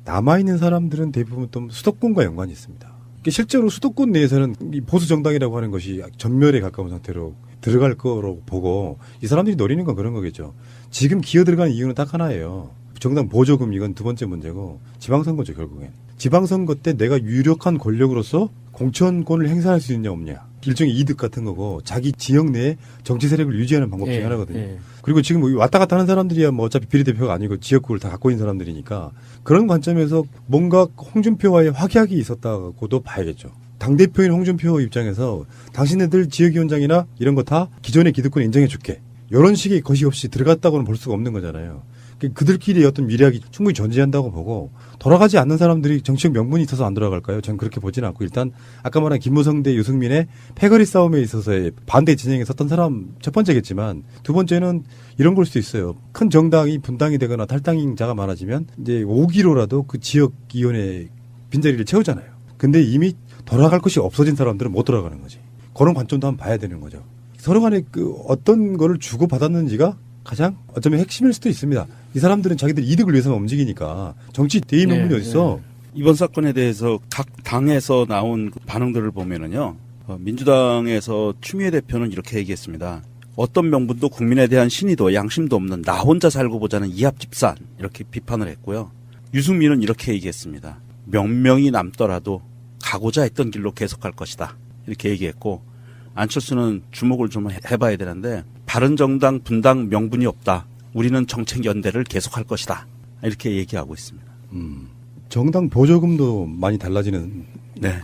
남아있는 사람들은 대부분 또 수도권과 연관이 있습니다. 실제로 수도권 내에서는 이 보수 정당이라고 하는 것이 전멸에 가까운 상태로 들어갈 거로 보고 이 사람들이 노리는 건 그런 거겠죠. 지금 기어 들어가는 이유는 딱 하나예요. 정당 보조금 이건 두 번째 문제고 지방선거죠 결국엔. 지방선거 때 내가 유력한 권력으로서 공천권을 행사할 수 있냐 없냐. 일종의 이득 같은 거고 자기 지역 내에 정치 세력을 유지하는 방법 중에 하나거든요. 그리고 지금 왔다 갔다 하는 사람들이야 뭐 어차피 비례대표가 아니고 지역구를 다 갖고 있는 사람들이니까 그런 관점에서 뭔가 홍준표와의 확약이 있었다고도 봐야겠죠. 당대표인 홍준표 입장에서 당신네들 지역위원장이나 이런 거 다 기존의 기득권 인정해 줄게. 이런 식의 것이 없이 들어갔다고는 볼 수가 없는 거잖아요. 그들끼리의 어떤 미래학이 충분히 존재한다고 보고 돌아가지 않는 사람들이 정치적 명분이 있어서 안 돌아갈까요? 전 그렇게 보지는 않고 일단 아까 말한 김무성 대 유승민의 패거리 싸움에 있어서의 반대 진영에 섰던 사람 첫 번째겠지만 두 번째는 이런 걸 수도 있어요. 큰 정당이 분당이 되거나 탈당자가 많아지면 이제 5기로라도 그 지역위원회 빈자리를 채우잖아요. 근데 이미 돌아갈 것이 없어진 사람들은 못 돌아가는 거지. 그런 관점도 한번 봐야 되는 거죠. 서로 간에 그 어떤 거를 주고받았는지가 가장 어쩌면 핵심일 수도 있습니다. 이 사람들은 자기들 이득을 위해서만 움직이니까 정치 대의 명분이 어딨어. 이번 사건에 대해서 각 당에서 나온 반응들을 보면은요. 민주당에서 추미애 대표는 이렇게 얘기했습니다. 어떤 명분도 국민에 대한 신의도 양심도 없는 나 혼자 살고 보자는 이합집산 이렇게 비판을 했고요. 유승민은 이렇게 얘기했습니다. 명명이 남더라도 가고자 했던 길로 계속할 것이다. 이렇게 얘기했고 안철수는 주목을 좀 해봐야 되는데 바른정당 분당 명분이 없다. 우리는 정책 연대를 계속할 것이다. 이렇게 얘기하고 있습니다. 정당 보조금도 많이 달라지는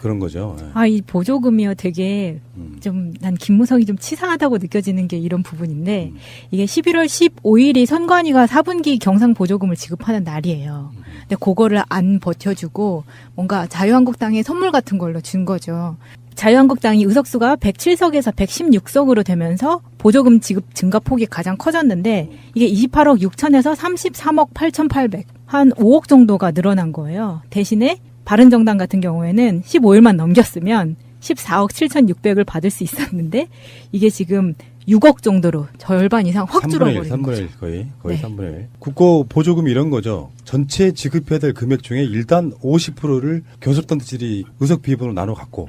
그런 거죠. 아, 이 보조금이요 되게 좀 난 김무성이 좀 치사하다고 느껴지는 게 이런 부분인데 이게 11월 15일이 선관위가 4분기 경상 보조금을 지급하는 날이에요. 근데 그거를 안 버텨주고 뭔가 자유한국당에 선물 같은 걸로 준 거죠. 자유한국당이 의석수가 107석에서 116석으로 되면서 보조금 지급 증가 폭이 가장 커졌는데 이게 28억 6천에서 33억 8,800, 한 5억 정도가 늘어난 거예요. 대신에 바른정당 같은 경우에는 15일만 넘겼으면 14억 7,600을 받을 수 있었는데 이게 지금 6억 정도로 절반 이상 확 줄어버린 3분의 1 거죠. 거의 네. 3분의 1. 국고 보조금 이런 거죠. 전체 지급해야 될 금액 중에 일단 50%를 교섭단체들이 의석 비율로 나눠 갖고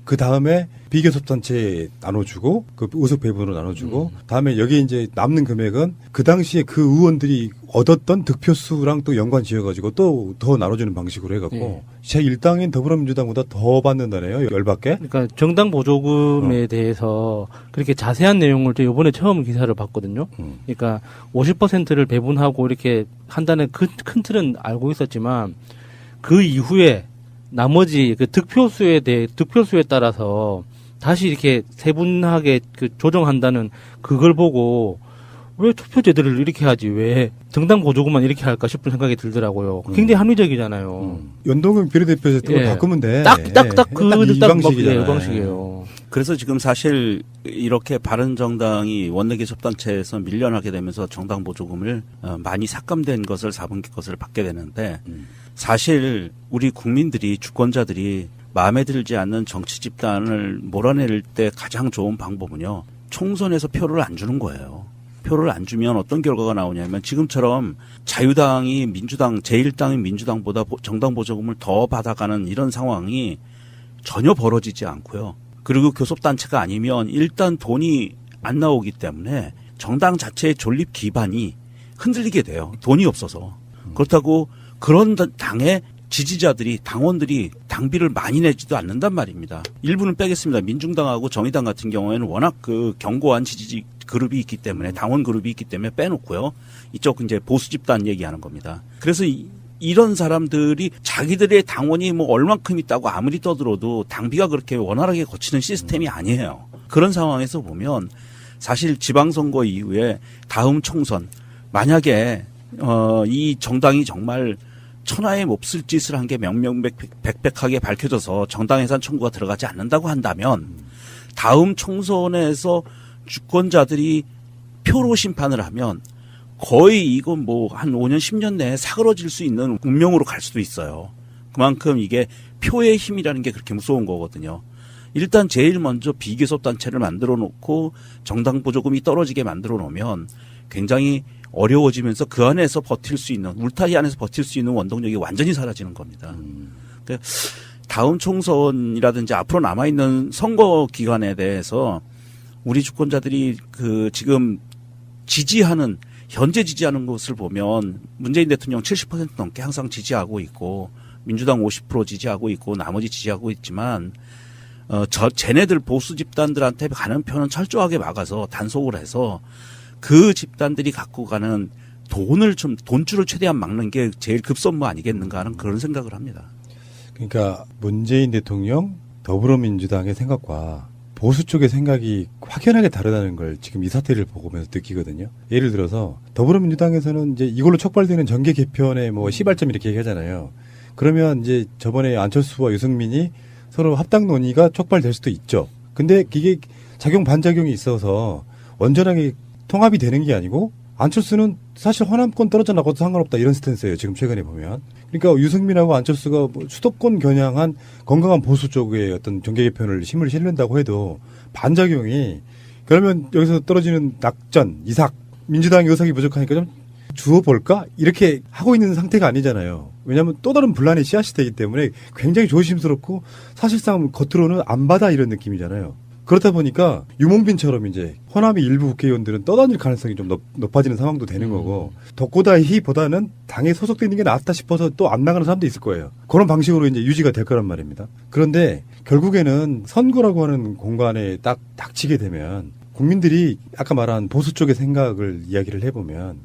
그 다음에 비교섭단체에 나눠주고 그 의석 배분으로 나눠주고 다음에 여기 이제 남는 금액은 그 당시에 그 의원들이 얻었던 득표수랑 또 연관 지어가지고 또 더 나눠주는 방식으로 해갖고 제 일당인 더불어민주당보다 더 받는다네요. 열받게. 그러니까 정당 보조금에 대해서 그렇게 자세한 내용을 저 이번에 처음 기사를 봤거든요. 그러니까 50%를 배분하고 이렇게 한다는 큰 틀은 알고 있었지만 그 이후에 나머지 그 득표수에 따라서 다시 이렇게 세분하게 그 조정한다는 그걸 보고 왜 투표제도를 이렇게 하지 왜 정당 보조금만 이렇게 할까 싶은 생각이 들더라고요. 굉장히 합리적이잖아요. 연동형 비례대표 제도를 바꾸면 돼. 딱 이 방식이잖아요. 방식이에요. 그래서 지금 사실 이렇게 바른정당이 원내교섭단체에서 밀려나게 되면서 정당 보조금을 많이 삭감된 것을 4분기 것을 받게 되는데 사실 우리 국민들이 주권자들이 마음에 들지 않는 정치 집단을 몰아낼 때 가장 좋은 방법은요. 총선에서 표를 안 주는 거예요. 표를 안 주면 어떤 결과가 나오냐면 지금처럼 자유당이 민주당 제1당인 민주당보다 정당 보조금을 더 받아가는 이런 상황이 전혀 벌어지지 않고요. 그리고 교섭단체가 아니면 일단 돈이 안 나오기 때문에 정당 자체의 존립 기반이 흔들리게 돼요. 돈이 없어서. 그렇다고 그런 당의 지지자들이 당원들이 당비를 많이 내지도 않는단 말입니다. 일부는 빼겠습니다. 민중당하고 정의당 같은 경우에는 워낙 그 견고한 지지 그룹이 있기 때문에 당원 그룹이 있기 때문에 빼놓고요. 이쪽 이제 보수 집단 얘기하는 겁니다. 그래서 이런 사람들이 자기들의 당원이 뭐 얼만큼 있다고 아무리 떠들어도 당비가 그렇게 원활하게 거치는 시스템이 아니에요. 그런 상황에서 보면 사실 지방선거 이후에 다음 총선 만약에 이 정당이 정말 천하에 몹쓸 짓을 한 게 명명백백하게 밝혀져서 정당 해산 청구가 들어가지 않는다고 한다면 다음 총선에서 주권자들이 표로 심판을 하면 거의 이건 뭐 한 5년 10년 내에 사그러질 수 있는 운명으로 갈 수도 있어요. 그만큼 이게 표의 힘이라는 게 그렇게 무서운 거거든요. 일단 제일 먼저 비교섭단체를 만들어 놓고 정당 보조금이 떨어지게 만들어 놓으면 굉장히 어려워지면서 그 안에서 버틸 수 있는 울타리 안에서 버틸 수 있는 원동력이 완전히 사라지는 겁니다. 그러니까 다음 총선이라든지 앞으로 남아있는 선거 기간에 대해서 우리 주권자들이 그 지금 현재 지지하는 것을 보면 문재인 대통령 70% 넘게 항상 지지하고 있고 민주당 50% 지지하고 있고 나머지 지지하고 있지만 쟤네들 보수 집단들한테 가는 표는 철저하게 막아서 단속을 해서 그 집단들이 갖고 가는 돈줄을 최대한 막는 게 제일 급선무 아니겠는가 하는 그런 생각을 합니다. 그러니까 문재인 대통령 더불어민주당의 생각과 보수 쪽의 생각이 확연하게 다르다는 걸 지금 이 사태를 보면서 느끼거든요. 예를 들어서 더불어민주당에서는 이제 이걸로 촉발되는 정계 개편의 뭐 시발점 이렇게 얘기하잖아요. 그러면 이제 저번에 안철수와 유승민이 서로 합당 논의가 촉발될 수도 있죠. 근데 이게 작용 반작용이 있어서 온전하게 통합이 되는 게 아니고 안철수는 사실 호남권 떨어져 나가도 상관없다 이런 스탠스예요. 지금 최근에 보면. 그러니까 유승민하고 안철수가 뭐 수도권 겨냥한 건강한 보수 쪽의 어떤 정계 개편을 힘을 실는다고 해도 반작용이 그러면 여기서 떨어지는 낙전, 이삭, 민주당의 의석이 부족하니까 좀 주워볼까? 이렇게 하고 있는 상태가 아니잖아요. 왜냐하면 또 다른 분란의 씨앗이 되기 때문에 굉장히 조심스럽고 사실상 겉으로는 안 받아 이런 느낌이잖아요. 그렇다 보니까 유목민처럼 이제 호남의 일부 국회의원들은 떠다닐 가능성이 좀 높아지는 상황도 되는 거고 덕고다히보다는 당에 소속되는 게 낫다 싶어서 또 안 나가는 사람도 있을 거예요. 그런 방식으로 이제 유지가 될 거란 말입니다. 그런데 결국에는 선거라고 하는 공간에 딱 닥치게 되면 국민들이 아까 말한 보수 쪽의 생각을 이야기를 해보면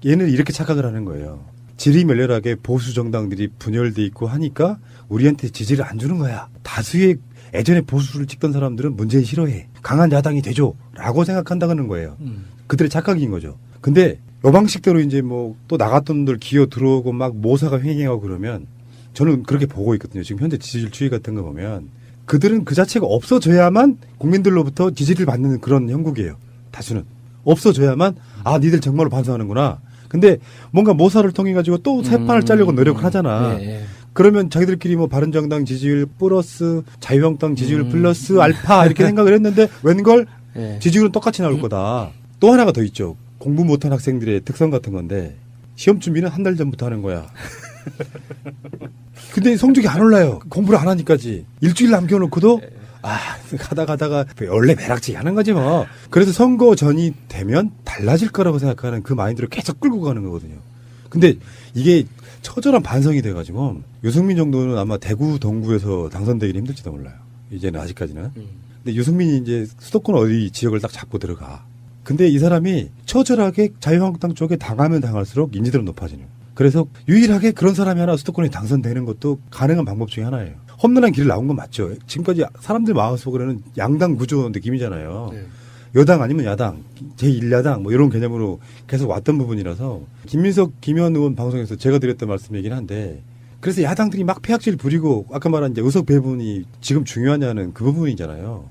얘는 이렇게 착각을 하는 거예요. 지리멸렬하게 보수 정당들이 분열돼 있고 하니까 우리한테 지지를 안 주는 거야. 다수의 예전에 보수를 찍던 사람들은 문재인 싫어해. 강한 야당이 되죠. 라고 생각한다는 거예요. 그들의 착각인 거죠. 근데 요 방식대로 이제 뭐 또 나갔던 분들 기어 들어오고 막 모사가 횡행하고 그러면 저는 그렇게 보고 있거든요. 지금 현재 지지율 추이 같은 거 보면 그들은 그 자체가 없어져야만 국민들로부터 지지를 받는 그런 형국이에요. 다수는. 없어져야만 니들 정말로 반성하는구나. 근데 뭔가 모사를 통해 가지고 또 새 판을 짜려고 노력을 하잖아. 그러면 자기들끼리 뭐 바른정당 지지율 플러스 자유한국당 지지율 플러스 알파 이렇게 생각을 했는데 웬걸 지지율은 똑같이 나올 거다. 또 하나가 더 있죠. 공부 못한 학생들의 특성 같은 건데 시험 준비는 한 달 전부터 하는 거야. 근데 성적이 안 올라요. 공부를 안 하니까지. 일주일 남겨놓고도 가다가 원래 매락지기 하는 거지 뭐. 그래서 선거 전이 되면 달라질 거라고 생각하는 그 마인드를 계속 끌고 가는 거거든요. 근데 이게 처절한 반성이 돼가지고 유승민 정도는 아마 대구 동구에서 당선되기는 힘들지도 몰라요. 이제는 아직까지는. 근데 유승민이 이제 수도권 어디 지역을 딱 잡고 들어가. 근데 이 사람이 처절하게 자유한국당 쪽에 당하면 당할수록 인지도는 높아지는. 그래서 유일하게 그런 사람이 하나 수도권에 당선되는 것도 가능한 방법 중에 하나예요. 험난한 길을 나온 건 맞죠. 지금까지 사람들 마음속으로는 양당 구조 느낌이잖아요. 여당 아니면 야당, 제1야당 뭐 이런 개념으로 계속 왔던 부분이라서 김민석, 김현 의원 방송에서 제가 드렸던 말씀이긴 한데 그래서 야당들이 막 폐악질 부리고 아까 말한 이제 의석 배분이 지금 중요하냐는 그 부분이잖아요.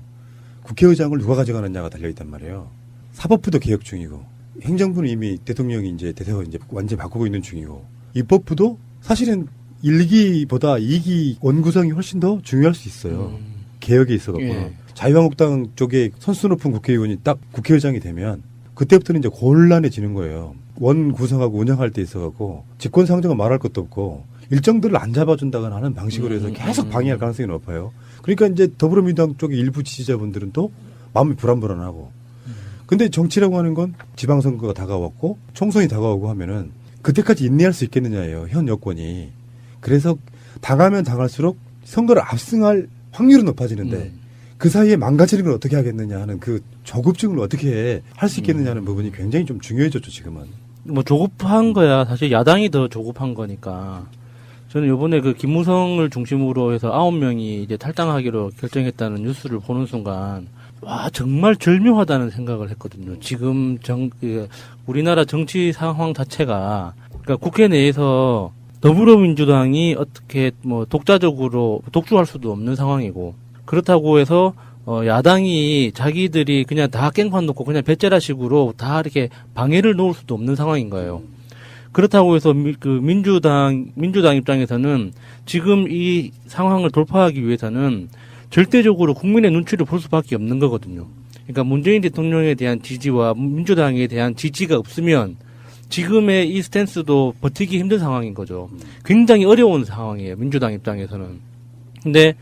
국회의장을 누가 가져가느냐가 달려있단 말이에요. 사법부도 개혁 중이고 행정부는 이미 대통령이 이제 대세로 이제 완전히 바꾸고 있는 중이고 입법부도 사실은 1기보다 2기 원구성이 훨씬 더 중요할 수 있어요. 개혁에 있어갖고. 자유한국당 쪽에 선수 높은 국회의원이 딱 국회의장이 되면 그때부터는 이제 곤란해지는 거예요. 원 구성하고 운영할 때 있어갖고 집권상정은 말할 것도 없고 일정들을 안 잡아준다거나 하는 방식으로 해서 계속 방해할 가능성이 높아요. 그러니까 이제 더불어민주당 쪽의 일부 지지자분들은 또 마음이 불안불안하고 근데 정치라고 하는 건 지방선거가 다가왔고 총선이 다가오고 하면은 그때까지 인내할 수 있겠느냐예요. 현 여권이. 그래서 당하면 당할수록 선거를 압승할 확률은 높아지는데 그 사이에 망가지는 걸 어떻게 하겠느냐 하는 그 조급증을 어떻게 할 수 있겠느냐 하는 부분이 굉장히 좀 중요해졌죠, 지금은. 뭐 조급한 거야. 사실 야당이 더 조급한 거니까. 저는 요번에 그 김무성을 중심으로 해서 9명이 이제 탈당하기로 결정했다는 뉴스를 보는 순간 와, 정말 절묘하다는 생각을 했거든요. 지금 우리나라 정치 상황 자체가 그러니까 국회 내에서 더불어민주당이 어떻게 뭐 독자적으로 독주할 수도 없는 상황이고 그렇다고 해서 야당이 자기들이 그냥 다 깽판 놓고 그냥 배째라식으로 다 이렇게 방해를 놓을 수도 없는 상황인 거예요. 그렇다고 해서 민주당 입장에서는 지금 이 상황을 돌파하기 위해서는 절대적으로 국민의 눈치를 볼 수밖에 없는 거거든요. 그러니까 문재인 대통령에 대한 지지와 민주당에 대한 지지가 없으면 지금의 이 스탠스도 버티기 힘든 상황인 거죠. 굉장히 어려운 상황이에요. 민주당 입장에서는. 근데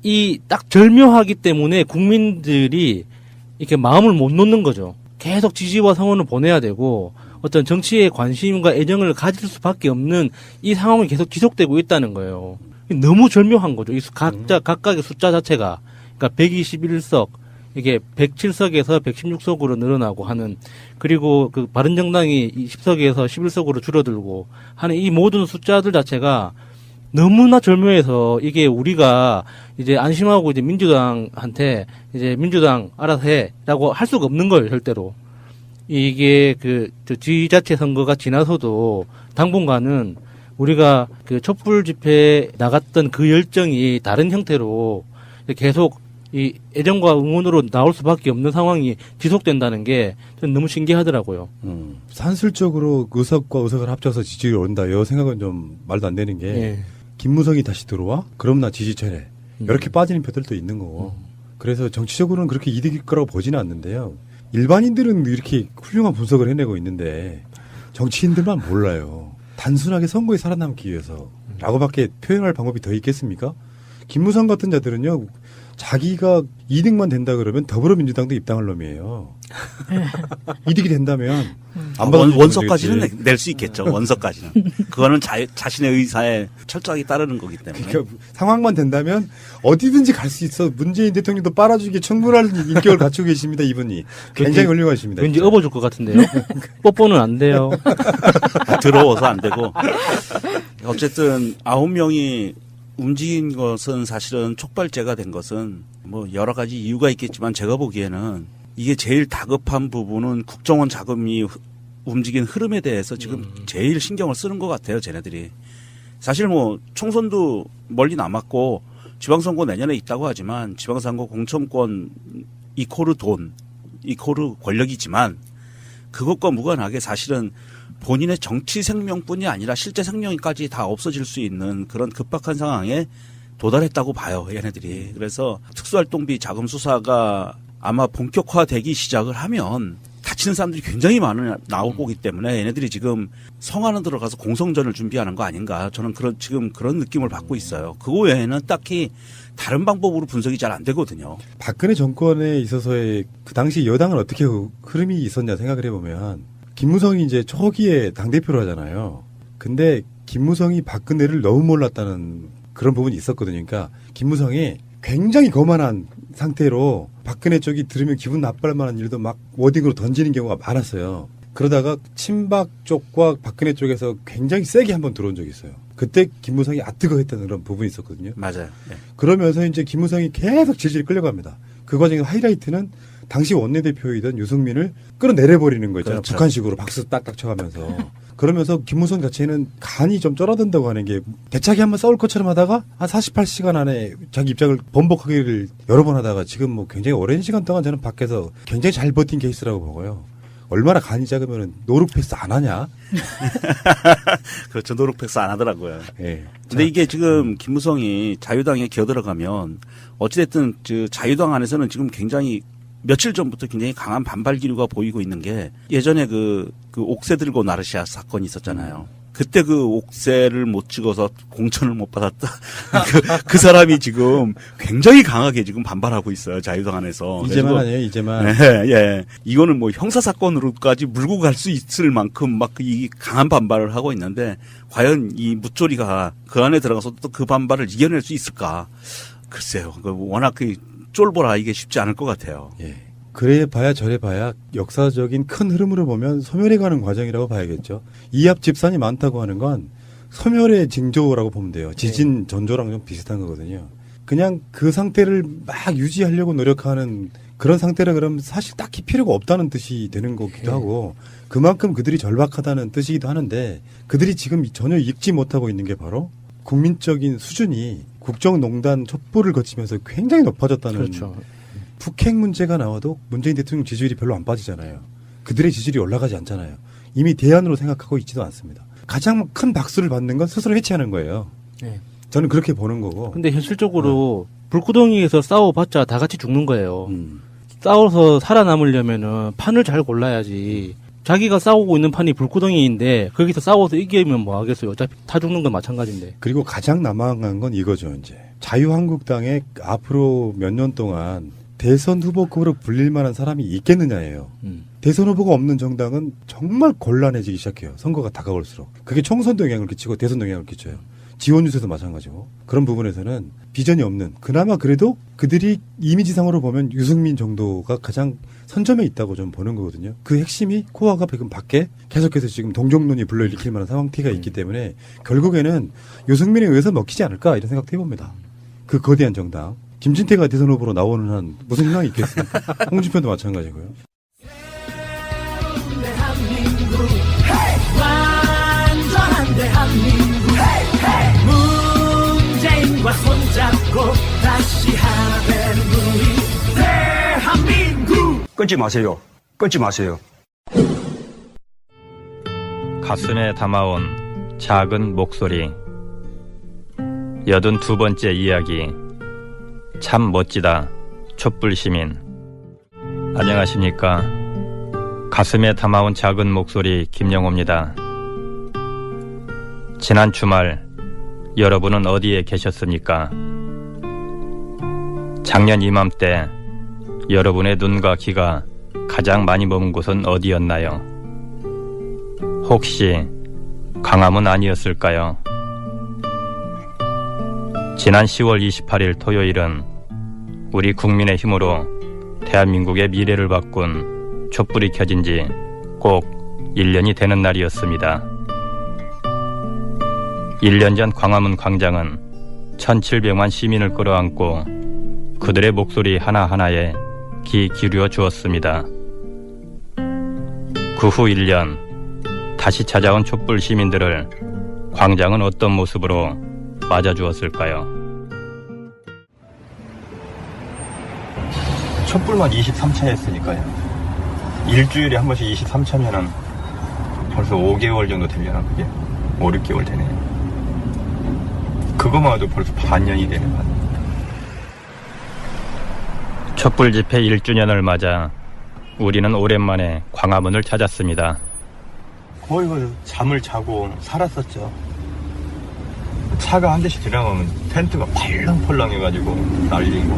이 딱 절묘하기 때문에 국민들이 이렇게 마음을 못 놓는 거죠. 계속 지지와 성원을 보내야 되고 어떤 정치에 관심과 애정을 가질 수밖에 없는 이 상황이 계속 지속되고 있다는 거예요. 너무 절묘한 거죠. 이 각각의 숫자 자체가. 그러니까 121석, 이게 107석에서 116석으로 늘어나고 하는, 그리고 그 바른정당이 10석에서 11석으로 줄어들고 하는 이 모든 숫자들 자체가 너무나 절묘해서 이게 우리가 이제 안심하고 이제 민주당한테 이제 민주당 알아서 해라고 할 수가 없는 거예요, 절대로. 이게 지자체 선거가 지나서도 당분간은 우리가 그 촛불 집회에 나갔던 그 열정이 다른 형태로 계속 이 애정과 응원으로 나올 수밖에 없는 상황이 지속된다는 게 저는 너무 신기하더라고요. 산술적으로 의석과 의석을 합쳐서 지지율이 오른다. 이 생각은 좀 말도 안 되는 게 김무성이 다시 들어와? 그럼 나 지지철회. 이렇게 빠지는 표들도 있는 거고. 그래서 정치적으로는 그렇게 이득일 거라고 보지는 않는데요. 일반인들은 이렇게 훌륭한 분석을 해내고 있는데 정치인들만 몰라요. 단순하게 선거에 살아남기 위해서 라고밖에 표현할 방법이 더 있겠습니까? 김무성 같은 자들은요. 자기가 이득만 된다 그러면 더불어민주당도 입당할 놈이에요. 이득이 된다면 원석까지는 낼 수 있겠죠. 원석까지는. 그거는 자신의 의사에 철저하게 따르는 거기 때문에. 그러니까 상황만 된다면 어디든지 갈 수 있어. 문재인 대통령도 빨아주기에 충분한 인격을 갖추고 계십니다. 이분이. 굉장히 훌륭하십니다. 왠지 업어줄 것 같은데요. 뽀뽀는 안 돼요. 더러워서 안 되고. 어쨌든 9명이 움직인 것은 사실은 촉발제가 된 것은 뭐 여러 가지 이유가 있겠지만 제가 보기에는 이게 제일 다급한 부분은 국정원 자금이 움직인 흐름에 대해서 지금 제일 신경을 쓰는 것 같아요, 쟤네들이. 사실 뭐 총선도 멀리 남았고 지방선거 내년에 있다고 하지만 지방선거 공천권 이코르 돈, 이코르 권력이지만 그것과 무관하게 사실은 본인의 정치 생명뿐이 아니라 실제 생명까지 다 없어질 수 있는 그런 급박한 상황에 도달했다고 봐요, 얘네들이. 그래서 특수활동비 자금 수사가 아마 본격화되기 시작을 하면 다치는 사람들이 굉장히 나올 거기 때문에 얘네들이 지금 성 안에 들어가서 공성전을 준비하는 거 아닌가. 저는 지금 그런 느낌을 받고 있어요. 그거 외에는 딱히 다른 방법으로 분석이 잘 안 되거든요. 박근혜 정권에 있어서의 그 당시 여당은 어떻게 흐름이 있었냐 생각을 해보면 김무성이 이제 초기에 당대표를 하잖아요. 근데 김무성이 박근혜를 너무 몰랐다는 그런 부분이 있었거든요. 그러니까 김무성이 굉장히 거만한 상태로 박근혜 쪽이 들으면 기분 나쁠 만한 일도 막 워딩으로 던지는 경우가 많았어요. 그러다가 친박 쪽과 박근혜 쪽에서 굉장히 세게 한번 들어온 적이 있어요. 그때 김무성이 아뜨거했다는 그런 부분이 있었거든요. 맞아요. 네. 그러면서 이제 김무성이 계속 질질 끌려갑니다. 그 과정에서 하이라이트는 당시 원내대표이던 유승민을 끌어내려버리는 거 있잖아요. 그렇죠. 북한식으로 박수 딱딱 쳐가면서. 그러면서 김무성 자체는 간이 좀 쩔어든다고 하는 게 대차게 한번 싸울 것처럼 하다가 한 48시간 안에 자기 입장을 번복하기를 여러 번 하다가 지금 뭐 굉장히 오랜 시간 동안 저는 밖에서 굉장히 잘 버틴 케이스라고 보고요. 얼마나 간이 작으면 노룩패스 안 하냐? 그렇죠. 노룩패스 안 하더라고요. 네. 근데 이게 지금 김무성이 자유당에 기어들어가면 어찌됐든 자유당 안에서는 지금 굉장히 며칠 전부터 굉장히 강한 반발 기류가 보이고 있는 게 예전에 그 옥새 들고 나르시아 사건이 있었잖아요. 그때 그 옥새를 못 찍어서 공천을 못 받았다. 그 사람이 지금 굉장히 강하게 지금 반발하고 있어요. 자유당 안에서. 이제만 아니에요, 이제만. 예, 예. 이거는 뭐 형사사건으로까지 물고 갈 수 있을 만큼 막 이 강한 반발을 하고 있는데 과연 이 무조리가 그 안에 들어가서 또 그 반발을 이겨낼 수 있을까. 글쎄요. 워낙 쫄보라 이게 쉽지 않을 것 같아요. 예. 그래 봐야 저래 봐야 역사적인 큰 흐름으로 보면 소멸해 가는 과정이라고 봐야겠죠. 이합 집산이 많다고 하는 건 소멸의 징조라고 보면 돼요. 지진 전조랑 좀 비슷한 거거든요. 그냥 그 상태를 막 유지하려고 노력하는 그런 상태라 그러면 사실 딱히 필요가 없다는 뜻이 되는 거기도 하고 그만큼 그들이 절박하다는 뜻이기도 하는데 그들이 지금 전혀 읽지 못하고 있는 게 바로 국민적인 수준이 국정농단 촛불을 거치면서 굉장히 높아졌다는. 그렇죠. 북핵 문제가 나와도 문재인 대통령 지지율이 별로 안 빠지잖아요. 그들의 지지율이 올라가지 않잖아요. 이미 대안으로 생각하고 있지도 않습니다. 가장 큰 박수를 받는 건 스스로 해체하는 거예요. 네. 저는 그렇게 보는 거고. 근데 현실적으로 불구덩이에서 싸워봤자 다 같이 죽는 거예요. 싸워서 살아남으려면은 판을 잘 골라야지. 자기가 싸우고 있는 판이 불구덩이인데 거기서 싸워서 이기면 뭐 하겠어요. 어차피 다 죽는 건 마찬가지인데. 그리고 가장 난감한 건 이거죠. 이제 자유한국당에 앞으로 몇 년 동안 대선 후보급으로 불릴 만한 사람이 있겠느냐예요. 대선 후보가 없는 정당은 정말 곤란해지기 시작해요. 선거가 다가올수록. 그게 총선도 영향을 끼치고 대선도 영향을 끼쳐요. 지원 유세도 마찬가지고. 그런 부분에서는 비전이 없는, 그나마 그래도 그들이 이미지상으로 보면 유승민 정도가 가장 선점에 있다고 좀 보는 거거든요. 그 핵심이 코어가 지금 밖에 계속해서 지금 동정론이 불러일으킬 만한 상황티가 있기 때문에 결국에는 유승민에 의해서 먹히지 않을까 이런 생각도 해봅니다. 그 거대한 정당. 김진태가 대선 후보로 나오는 한 무슨 희망이 있겠습니까? 홍준표도 마찬가지고요. 완전한 대한민국 문재인과 손잡고 다시 하나 되는 우리 대한민국. 끊지 마세요. 끊지 마세요. 가슴에 담아온 작은 목소리 82번째 이야기 참 멋지다 촛불시민. 안녕하십니까. 가슴에 담아온 작은 목소리 김영호입니다. 지난 주말 여러분은 어디에 계셨습니까? 작년 이맘때 여러분의 눈과 귀가 가장 많이 머문 곳은 어디였나요? 혹시 광화문 아니었을까요? 지난 10월 28일 토요일은 우리 국민의 힘으로 대한민국의 미래를 바꾼 촛불이 켜진 지 꼭 1년이 되는 날이었습니다. 1년 전 광화문 광장은 1700만 시민을 끌어안고 그들의 목소리 하나하나에 귀 기울여 주었습니다. 그 후 1년, 다시 찾아온 촛불 시민들을 광장은 어떤 모습으로 맞아주었을까요? 촛불만 23차 했으니까요. 일주일에 한 번씩 23차면은 벌써 5개월 정도 되려나, 그게? 5, 6개월 되네요. 그거만 해도 벌써 반년이 되네, 반년. 촛불 집회 1주년을 맞아 우리는 오랜만에 광화문을 찾았습니다. 거의 잠을 자고 살았었죠. 차가 한 대씩 지나가면 텐트가 펄렁펄렁해가지고 날리고,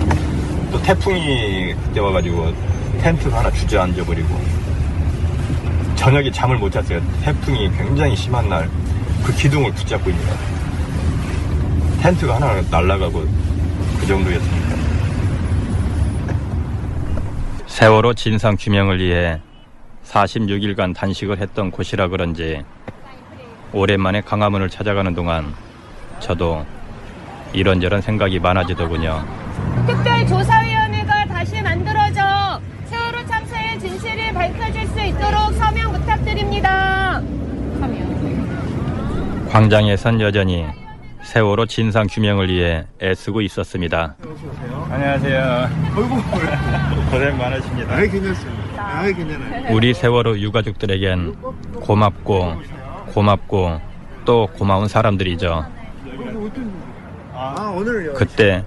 또 태풍이 그때 와가지고 텐트가 하나 주저앉아버리고, 저녁에 잠을 못 잤어요. 태풍이 굉장히 심한 날 그 기둥을 붙잡고 있는 것 같아요. 텐트가 하나 날아가고 그 정도였으니까. 세월호 진상 규명을 위해 46일간 단식을 했던 곳이라 그런지 오랜만에 광화문을 찾아가는 동안 저도 이런저런 생각이 많아지더군요. 특별조사위원회가 다시 만들어져 세월호 참사의 진실이 밝혀질 수 있도록 서명 부탁드립니다. 광장에선 여전히 세월호 진상 규명을 위해 애쓰고 있었습니다. 안녕하세요. 어이구, 고생 많으십니다. 괜찮습니다. 괜찮아요. 우리 세월호 유가족들에겐 고맙고 또 고마운 사람들이죠. 그때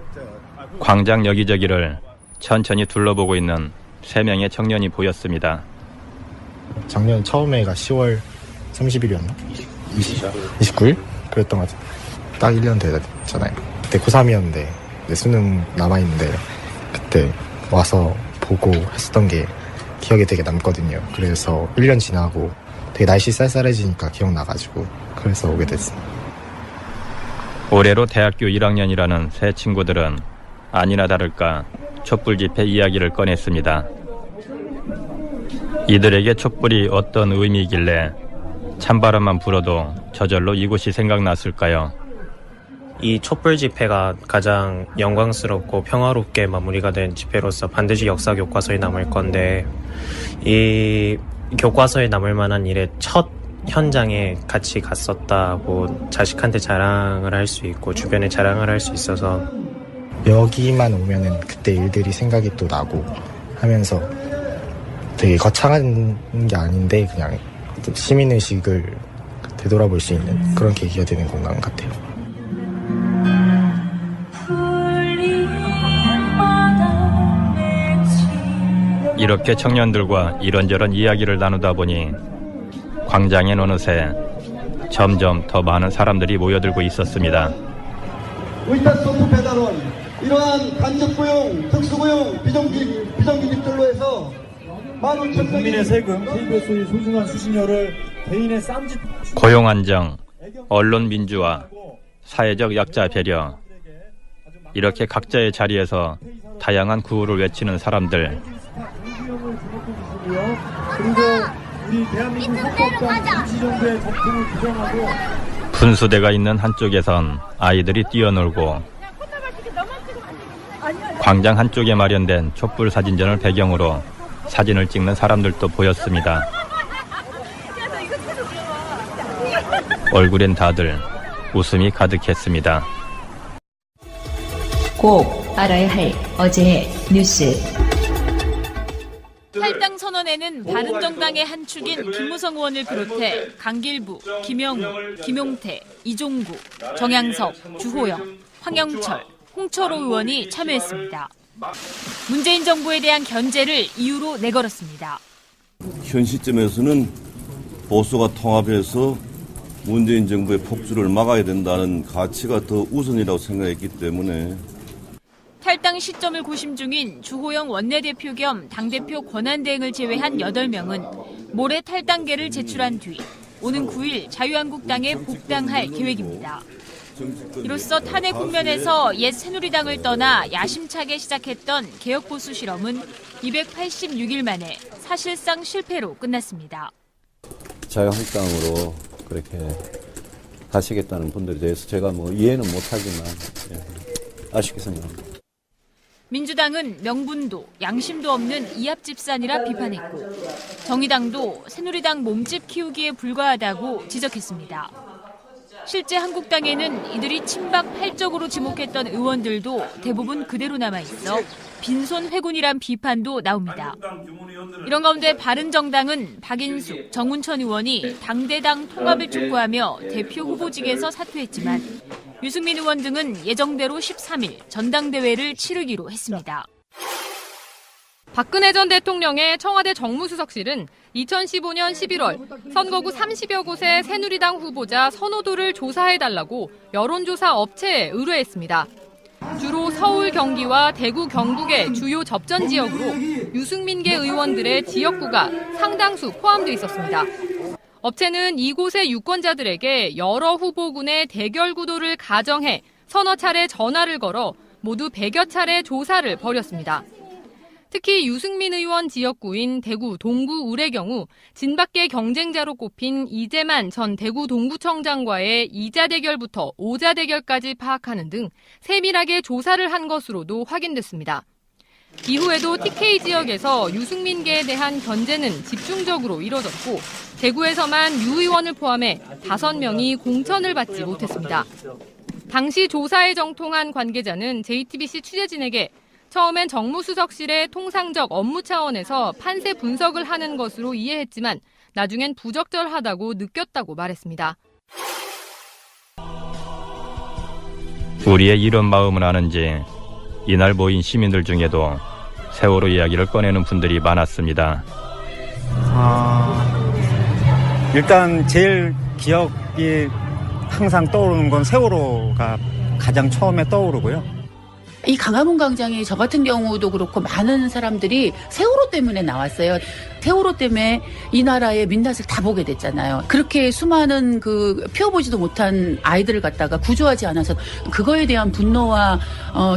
광장 여기저기를 천천히 둘러보고 있는 3명의 청년이 보였습니다. 작년 처음에가 10월 30일이었나? 29일? 그랬던 것 같아요. 딱 1년 됐잖아요. 그때 고3이었는데 수능 남아있는데 그때 와서 보고 했었던 게 기억에 되게 남거든요. 그래서 1년 지나고 되게 날씨 쌀쌀해지니까 기억나가지고 그래서 오게 됐습니다. 올해로 대학교 1학년이라는 새 친구들은 아니나 다를까 촛불 집회 이야기를 꺼냈습니다. 이들에게 촛불이 어떤 의미이길래 찬바람만 불어도 저절로 이곳이 생각났을까요? 이 촛불 집회가 가장 영광스럽고 평화롭게 마무리가 된 집회로서 반드시 역사 교과서에 남을 건데, 이 교과서에 남을 만한 일의 첫 현장에 같이 갔었다고 자식한테 자랑을 할 수 있고 주변에 자랑을 할 수 있어서 여기만 오면은 그때 일들이 생각이 또 나고 하면서 되게 거창한 게 아닌데 그냥 시민의식을 되돌아볼 수 있는 그런 계기가 되는 공간 같아요. 이렇게 청년들과 이런저런 이야기를 나누다 보니 광장엔 어느새 점점 더 많은 사람들이 모여들고 있었습니다. 위탁소프 배달원, 이러한 간접고용, 특수고용, 비정규직들로 해서 15,000명이 국민의 세금, KBS의 소중한 수신료를 개인의 쌈짓 고용 안정, 언론 민주화, 사회적 약자 배려, 이렇게 각자의 자리에서 다양한 구호를 외치는 사람들. 그리고 우리 대한민국 헌법상 임시정부의 적통을 규정하고 분수대가 있는 한쪽에선 아이들이 뛰어놀고 광장 한쪽에 마련된 촛불 사진전을 배경으로 사진을 찍는 사람들도 보였습니다. 얼굴엔 다들 웃음이 가득했습니다. 꼭 알아야 할 어제의 뉴스. 탈당 선언에는 바른정당의 한 축인 김무성 의원을 비롯해 강길부, 김영우, 김용태, 이종구, 정양석, 주호영, 황영철, 홍철호 의원이 참여했습니다. 문재인 정부에 대한 견제를 이유로 내걸었습니다. 현 시점에서는 보수가 통합해서 문재인 정부의 폭주를 막아야 된다는 가치가 더 우선이라고 생각했기 때문에 탈당 시점을 고심 중인 주호영 원내대표 겸 당대표 권한대행을 제외한 8명은 모레 탈당계를 제출한 뒤 오는 9일 자유한국당에 복당할 계획입니다. 이로써 탄핵 국면에서 옛 새누리당을 떠나 야심차게 시작했던 개혁보수 실험은 286일 만에 사실상 실패로 끝났습니다. 자유한국당으로 그렇게 가시겠다는 분들에 대해서 제가 이해는 못하지만 아쉽게 생각합니다. 민주당은 명분도 양심도 없는 이합집산이라 비판했고 정의당도 새누리당 몸집 키우기에 불과하다고 지적했습니다. 실제 한국당에는 이들이 친박 팔적으로 지목했던 의원들도 대부분 그대로 남아있어 빈손 회군이란 비판도 나옵니다. 이런 가운데 바른정당은 박인숙, 정운천 의원이 당대당 통합을 촉구하며 대표 후보직에서 사퇴했지만 유승민 의원 등은 예정대로 13일 전당대회를 치르기로 했습니다. 박근혜 전 대통령의 청와대 정무수석실은 2015년 11월 선거구 30여 곳의 새누리당 후보자 선호도를 조사해달라고 여론조사 업체에 의뢰했습니다. 주로 서울, 경기와 대구, 경북의 주요 접전 지역으로 유승민계 의원들의 지역구가 상당수 포함되어 있었습니다. 업체는 이곳의 유권자들에게 여러 후보군의 대결 구도를 가정해 서너 차례 전화를 걸어 모두 100여 차례 조사를 벌였습니다. 특히 유승민 의원 지역구인 대구 동구 울의 경우 진밖의 경쟁자로 꼽힌 이재만 전 대구 동구청장과의 2자 대결부터 5자 대결까지 파악하는 등 세밀하게 조사를 한 것으로도 확인됐습니다. 이후에도 TK 지역에서 유승민계에 대한 견제는 집중적으로 이뤄졌고 대구에서만 유 의원을 포함해 5명이 공천을 받지 못했습니다. 당시 조사에 정통한 관계자는 JTBC 취재진에게 처음엔 정무수석실의 통상적 업무 차원에서 판세 분석을 하는 것으로 이해했지만 나중엔 부적절하다고 느꼈다고 말했습니다. 우리의 이런 마음을 아는지 이날 모인 시민들 중에도 세월호 이야기를 꺼내는 분들이 많았습니다. 일단 제일 기억이 항상 떠오르는 건 세월호가 가장 처음에 떠오르고요. 이 강화문 광장이 저 같은 경우도 그렇고 많은 사람들이 세월호 때문에 나왔어요. 세월호 때문에 이 나라의 민낯을 다 보게 됐잖아요. 그렇게 수많은 피워보지도 못한 아이들을 갖다가 구조하지 않아서 그거에 대한 분노와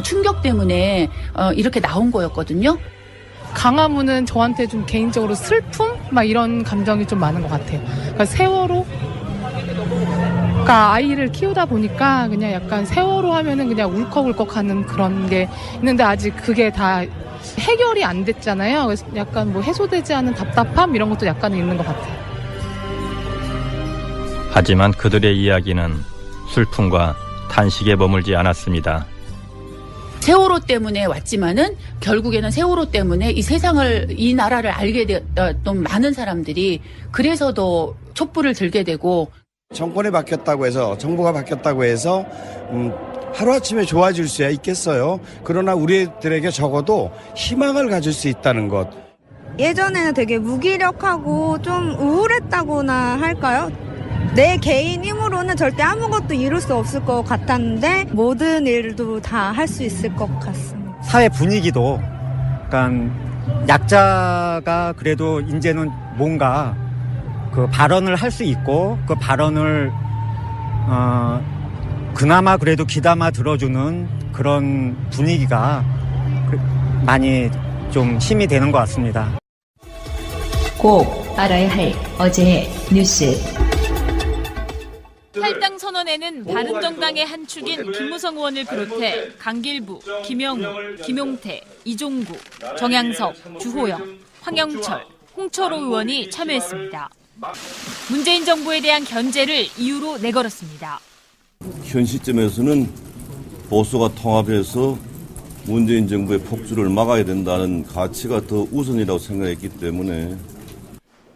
충격 때문에 이렇게 나온 거였거든요. 강화문은 저한테 좀 개인적으로 슬픔? 막 이런 감정이 좀 많은 것 같아요. 그러니까 세월호? 그러니까 아이를 키우다 보니까 그냥 약간 세월호 하면은 그냥 울컥울컥하는 그런 게 있는데 아직 그게 다 해결이 안 됐잖아요. 그래서 약간 뭐 해소되지 않은 답답함 이런 것도 약간 있는 것 같아요. 하지만 그들의 이야기는 슬픔과 탄식에 머물지 않았습니다. 세월호 때문에 왔지만은 결국에는 세월호 때문에 이 세상을, 이 나라를 알게 됐던 많은 사람들이 그래서 더 촛불을 들게 되고 정권이 바뀌었다고 해서 정부가 바뀌었다고 해서 하루아침에 좋아질 수야 있겠어요. 그러나 우리들에게 적어도 희망을 가질 수 있다는 것. 예전에는 되게 무기력하고 좀 우울했다고나 할까요? 내 개인 힘으로는 절대 아무것도 이룰 수 없을 것 같았는데 모든 일도 다 할 수 있을 것 같습니다. 사회 분위기도 약간 약자가 그래도 이제는 뭔가 그 발언을 할 수 있고 그 발언을 그나마 그래도 귀담아 들어주는 그런 분위기가 많이 좀 힘이 되는 것 같습니다. 꼭 알아야 할 어제의 뉴스. 탈당 선언에는 바른정당의 한 축인 김무성 의원을 비롯해 강길부, 김영우, 김용태, 이종구, 정양석, 주호영, 황영철, 홍철호 의원이 참여했습니다. 문재인 정부에 대한 견제를 이유로 내걸었습니다. 현 시점에서는 보수가 통합해서 문재인 정부의 폭주를 막아야 된다는 가치가 더 우선이라고 생각했기 때문에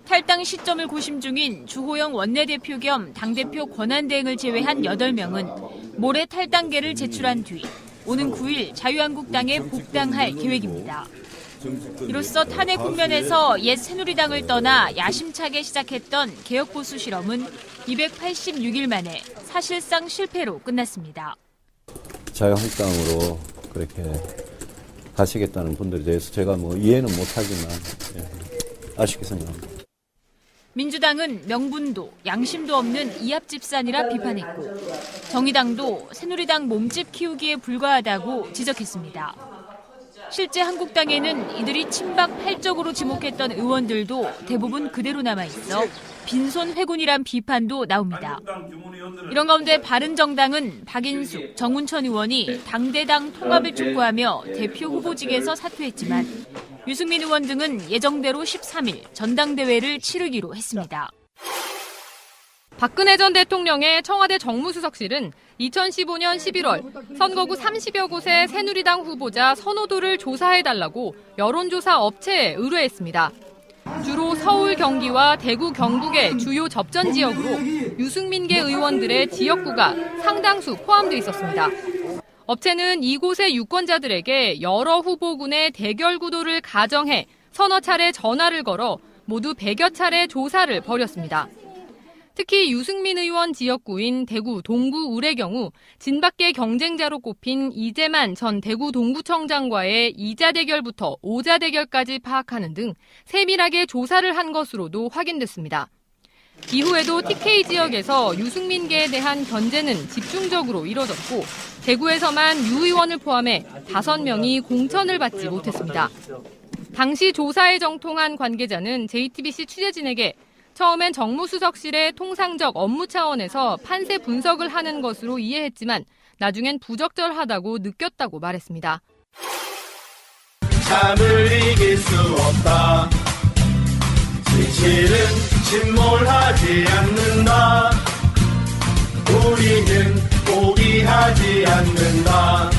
탈당 시점을 고심 중인 주호영 원내대표 겸 당대표 권한대행을 제외한 8명은 모레 탈당계를 제출한 뒤 오는 9일 자유한국당에 복당할 계획입니다. 이로써 탄핵 국면에서 옛 새누리당을 떠나 야심차게 시작했던 개혁보수 실험은 286일 만에 사실상 실패로 끝났습니다. 자유한국당으로 그렇게 가시겠다는 분들에 대해서 제가 뭐 이해는 못하지만 아쉽게 생각합니다. 민주당은 명분도 양심도 없는 이합집산이라 비판했고 정의당도 새누리당 몸집 키우기에 불과하다고 지적했습니다. 실제 한국당에는 이들이 친박 팔적으로 지목했던 의원들도 대부분 그대로 남아있어 빈손 회군이란 비판도 나옵니다. 이런 가운데 바른정당은 박인숙, 정운천 의원이 당대당 통합을 촉구하며 대표 후보직에서 사퇴했지만 유승민 의원 등은 예정대로 13일 전당대회를 치르기로 했습니다. 박근혜 전 대통령의 청와대 정무수석실은 2015년 11월 선거구 30여 곳의 새누리당 후보자 선호도를 조사해달라고 여론조사 업체에 의뢰했습니다. 주로 서울, 경기와 대구, 경북의 주요 접전 지역으로 유승민계 의원들의 지역구가 상당수 포함돼 있었습니다. 업체는 이곳의 유권자들에게 여러 후보군의 대결 구도를 가정해 서너 차례 전화를 걸어 모두 100여 차례 조사를 벌였습니다. 특히 유승민 의원 지역구인 대구 동구 울의 경우 진밖의 경쟁자로 꼽힌 이재만 전 대구 동구청장과의 2자 대결부터 5자 대결까지 파악하는 등 세밀하게 조사를 한 것으로도 확인됐습니다. 이후에도 TK 지역에서 유승민계에 대한 견제는 집중적으로 이뤄졌고 대구에서만 유 의원을 포함해 5명이 공천을 받지 못했습니다. 당시 조사에 정통한 관계자는 JTBC 취재진에게 처음엔 정무수석실의 통상적 업무 차원에서 판세 분석을 하는 것으로 이해했지만 나중엔 부적절하다고 느꼈다고 말했습니다. 잠을 이길 수 없다. 진실은 침몰하지 않는다. 우리는 포기하지 않는다.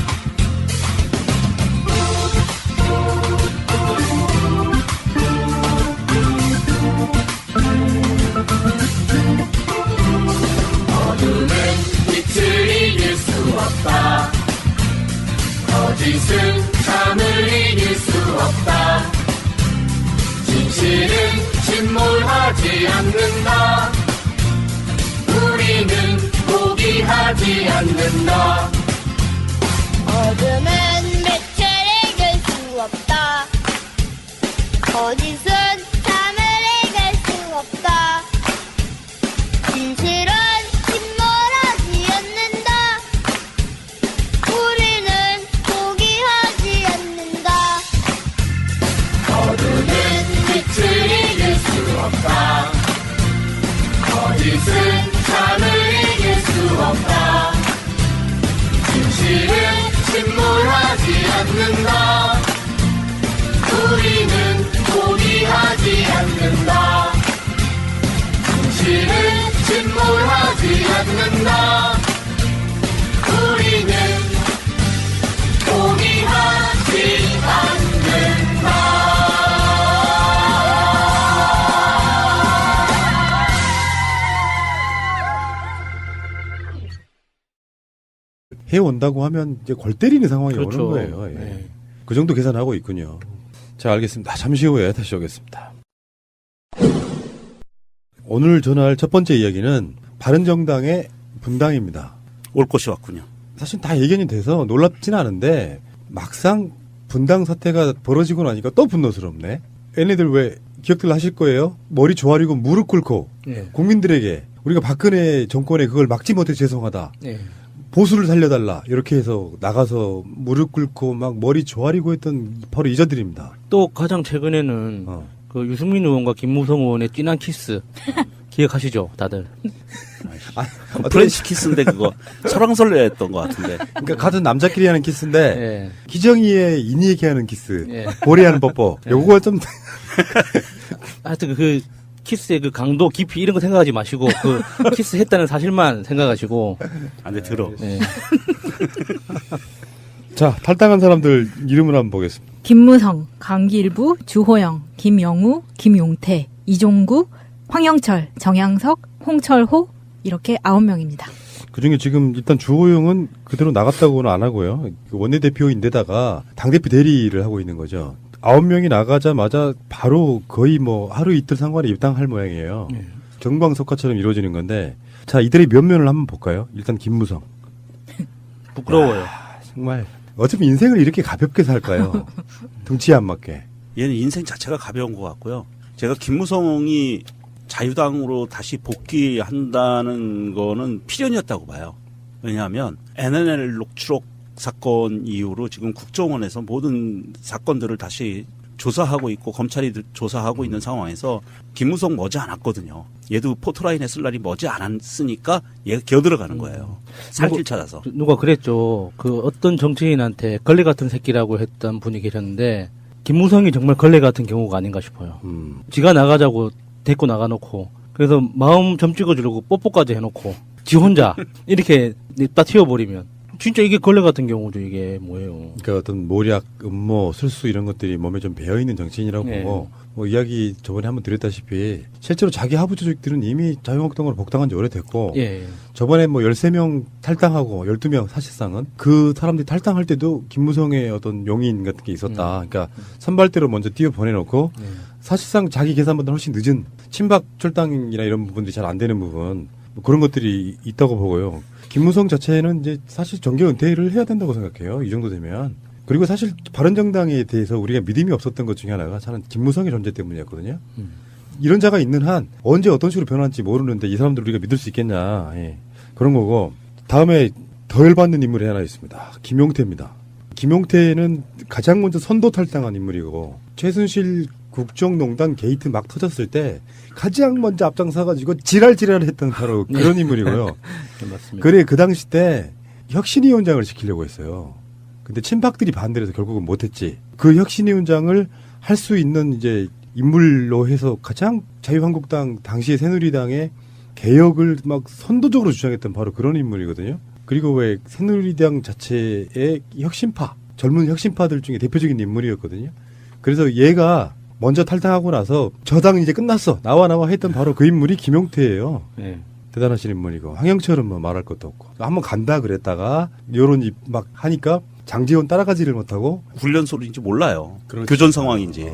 어둠은 빛을 이길 수 없다. 거짓은 잠을 이길 수 없다. 진실은 침몰하지 않는다. 우리는 포기하지 않는다. 어둠은 빛을 이길 수 없다. 거짓은 잠을 이길 수 없다. 진실은 침몰하지 않는다. 우리는 포기하지 않는다. 어둠은 빛을 이길 수 없다. 거짓은 잠을 이길 수 없다. 진실은 침몰하지 않는다. 우리는 포기하지 않는다. 진실은 침몰하지 않는다. 우리는 포기하지 않는다. 해온다고 하면 이제 골 때리는 상황이 그렇죠. 오는 거예요. 예. 네. 그 정도 계산하고 있군요. 자, 알겠습니다. 잠시 후에 다시 오겠습니다. 오늘 전할 첫 번째 이야기는 바른정당의 분당입니다. 올 것이 왔군요. 사실 다 예견이 돼서 놀랍지는 않은데 막상 분당 사태가 벌어지고 나니까 또 분노스럽네. 얘네들 왜 기억들 하실 거예요? 머리 조아리고 무릎 꿇고 네. 국민들에게 우리가 박근혜 정권에 그걸 막지 못해 죄송하다. 네. 보수를 살려달라. 이렇게 해서 나가서 무릎 꿇고 막 머리 조아리고 했던 바로 이자들입니다. 또 가장 최근에는 그 유승민 의원과 김무성 의원의 진한 키스 기억하시죠, 다들? 프렌치 키스인데 그거 설왕설래했던 것 같은데. 그러니까 같은 남자끼리 하는 키스인데 네. 기정이의 인이에게 하는 키스, 네. 보리하는 뽀뽀. 네. 요거가 좀 하여튼 그 키스의 그 강도, 깊이 이런 거 생각하지 마시고 그 키스했다는 사실만 생각하시고. 안돼 들어. 네. 자, 탈당한 사람들 이름을 한번 보겠습니다. 김무성, 강길부, 주호영, 김영우, 김용태, 이종구, 황영철, 정양석, 홍철호 이렇게 9명입니다. 그중에 지금 일단 주호영은 그대로 나갔다고는 안 하고요. 원내대표인데다가 당대표 대리를 하고 있는 거죠. 9명이 나가자마자 바로 거의 뭐 하루 이틀 상관에 입당할 모양이에요. 네. 정광석화처럼 이루어지는 건데, 자, 이들의 면면을 한번 볼까요? 일단 김무성. 부끄러워요. 정말 어차피 인생을 이렇게 가볍게 살까요? 등치에 안 맞게. 얘는 인생 자체가 가벼운 것 같고요. 제가 김무성이 자유당으로 다시 복귀한다는 거는 필연이었다고 봐요. 왜냐하면 NNL 녹취록 사건 이후로 지금 국정원에서 모든 사건들을 다시 조사하고 있고 검찰이 조사하고 있는 상황에서 김무성 머지 않았거든요. 얘도 포토라인에 쓸 날이 머지 않았으니까 얘가 기어들어가는 거예요. 살길 찾아서. 누가 그랬죠. 그 어떤 정치인한테 걸레 같은 새끼라고 했던 분이 계셨는데 김무성이 정말 걸레 같은 경우가 아닌가 싶어요. 지가 나가자고 데리고 나가놓고 그래서 마음 점 찍어주려고 뽀뽀까지 해놓고 지 혼자 이렇게 냅다 튀어버리면 진짜 이게 걸레 같은 경우죠. 이게 뭐예요? 그러니까 어떤 모략, 음모, 술수 이런 것들이 몸에 좀 배어 있는 정치인이라고 네. 보고 뭐 이야기 저번에 한번 드렸다시피 실제로 자기 하부 조직들은 이미 자유한국당으로 복당한 지 오래됐고 예. 저번에 뭐 13명 탈당하고 12명 사실상은 그 사람들이 탈당할 때도 김무성의 어떤 용인 같은 게 있었다. 그러니까 선발대로 먼저 띄워 보내놓고 사실상 자기 계산보다 훨씬 늦은 친박 출당이나 이런 부분들이 잘 안 되는 부분 뭐 그런 것들이 있다고 보고요. 김무성 자체는 이제 사실 정계 은퇴를 해야 된다고 생각해요. 이 정도 되면. 그리고 사실 바른정당에 대해서 우리가 믿음이 없었던 것 중에 하나가 저는 김무성의 존재 때문이었거든요. 이런 자가 있는 한 언제 어떤 식으로 변할지 모르는데 이 사람들 우리가 믿을 수 있겠냐. 예. 그런 거고. 다음에 더 열받는 인물이 하나 있습니다. 김용태입니다. 김용태는 가장 먼저 선도 탈당한 인물이고 최순실 국정농단 게이트 막 터졌을 때 가장 먼저 앞장서가지고 지랄했던 바로 그런 인물이고요. 네, 맞습니다. 그래 그 당시 때 혁신위원장을 시키려고 했어요. 근데 친박들이 반대를 해서 결국은 못했지. 그 혁신위원장을 할 수 있는 이제 인물로 해서 가장 자유한국당 당시의 새누리당의 개혁을 막 선도적으로 주장했던 바로 그런 인물이거든요. 그리고 왜 새누리당 자체의 혁신파, 젊은 혁신파들 중에 대표적인 인물이었거든요. 그래서 얘가 먼저 탈당하고 나서 저당 이제 끝났어. 나와 했던 바로 그 인물이 김용태예요. 네. 대단하신 인물이고 황영철은 뭐 말할 것도 없고 한번 간다 그랬다가 여론이 막 하니까 장제원 따라가지를 못하고 훈련소리인지 몰라요. 그렇죠. 교전 상황인지.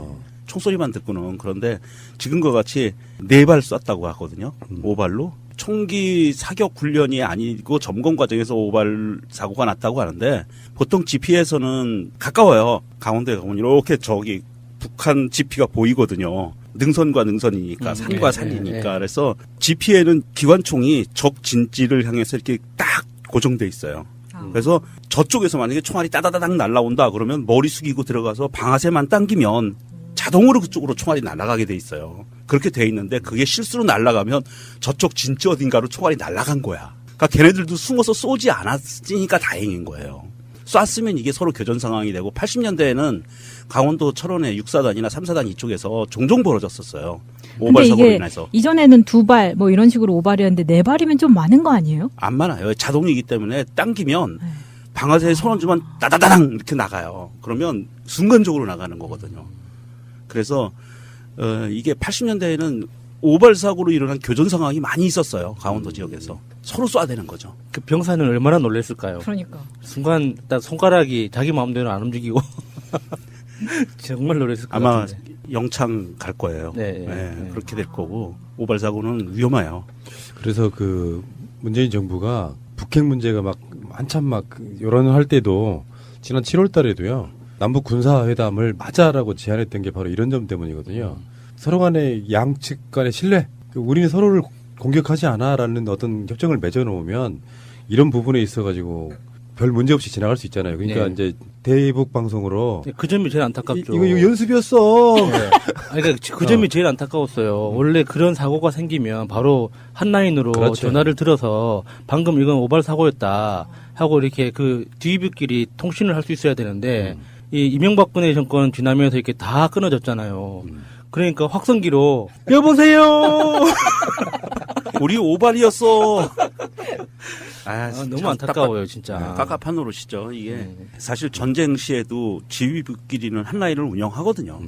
총소리만 듣고는. 그런데 지금과 같이 4발 쐈다고 하거든요. 5발로. 총기 사격 훈련이 아니고 점검 과정에서 5발 사고가 났다고 하는데 보통 GP에서는 가까워요. 강원도에 가면 이렇게 저기 북한 GP가 보이거든요. 능선과 능선이니까 산과 산이니까. 그래서 GP에는 기관총이 적 진지를 향해서 이렇게 딱 고정돼 있어요. 그래서 저쪽에서 만약에 총알이 따다다닥 날라온다 그러면 머리 숙이고 들어가서 방아쇠만 당기면 자동으로 그쪽으로 총알이 날아가게 돼 있어요. 그렇게 돼 있는데 그게 실수로 날아가면 저쪽 진지 어딘가로 총알이 날아간 거야. 그러니까 걔네들도 숨어서 쏘지 않았으니까 다행인 거예요. 쐈으면 이게 서로 교전 상황이 되고 80년대에는 강원도 철원의 6사단이나 3사단 이쪽에서 종종 벌어졌었어요. 근데 오발 사고로 이게 인해서. 이전에는 2발 뭐 이런 식으로 5발이었는데 4발이면 좀 많은 거 아니에요? 안 많아요. 자동이기 때문에 당기면 방아쇠에 손 얹으면 따다다당 이렇게 나가요. 그러면 순간적으로 나가는 거거든요. 그래서 이게 80년대에는 오발 사고로 일어난 교전 상황이 많이 있었어요. 강원도 지역에서. 서로 쏴대는 거죠. 그 병사는 얼마나 놀랬을까요? 그러니까. 순간 딱 손가락이 자기 마음대로 안 움직이고 정말 놀랬을 것 아마 같은데. 영창 갈 거예요. 네. 그렇게 될 거고 오발 사고는 위험해요. 그래서 그 문재인 정부가 북핵 문제가 막 한참 막 여론을 할 때도 지난 7월 달에도요. 남북 군사회담을 맞아라고 제안했던 게 바로 이런 점 때문이거든요. 서로 간의 양측 간의 신뢰. 우리는 서로를 공격하지 않아라는 어떤 협정을 맺어놓으면 이런 부분에 있어가지고 별 문제 없이 지나갈 수 있잖아요. 그러니까 네. 이제 대북 방송으로 그 점이 제일 안타깝죠. 이거 연습이었어. 네. 아니, 그러니까 그 점이 제일 안타까웠어요. 원래 그런 사고가 생기면 바로 한 라인으로 그렇죠. 전화를 들어서 방금 이건 오발 사고였다 하고 이렇게 그 뒤집끼리 통신을 할 수 있어야 되는데 이 이명박근혜 정권 지나면서 이렇게 다 끊어졌잖아요. 그러니까 확성기로 여보세요. 우리 오발이었어. 너무 안타까워요, 진짜. 깝깝한 노릇이죠. 이게 사실 전쟁 시에도 지휘부끼리는 한 라인을 운영하거든요.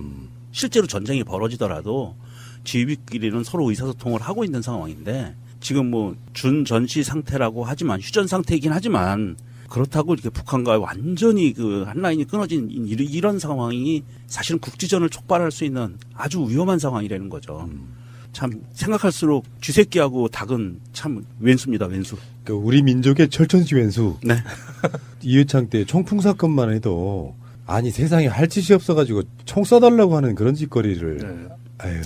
실제로 전쟁이 벌어지더라도 지휘부끼리는 서로 의사소통을 하고 있는 상황인데 지금 뭐 준전시 상태라고 하지만 휴전 상태이긴 하지만 그렇다고 이렇게 북한과 완전히 그 한 라인이 끊어진 이런 상황이 사실은 국지전을 촉발할 수 있는 아주 위험한 상황이라는 거죠. 참 생각할수록 쥐새끼하고 닭은 참 왼수입니다. 왼수. 그러니까 우리 민족의 철천지 왼수. 네. 이회창 때 총풍 사건만 해도 아니 세상에 할 짓이 없어가지고 총 쏴달라고 하는 그런 짓거리를. 네. 아유,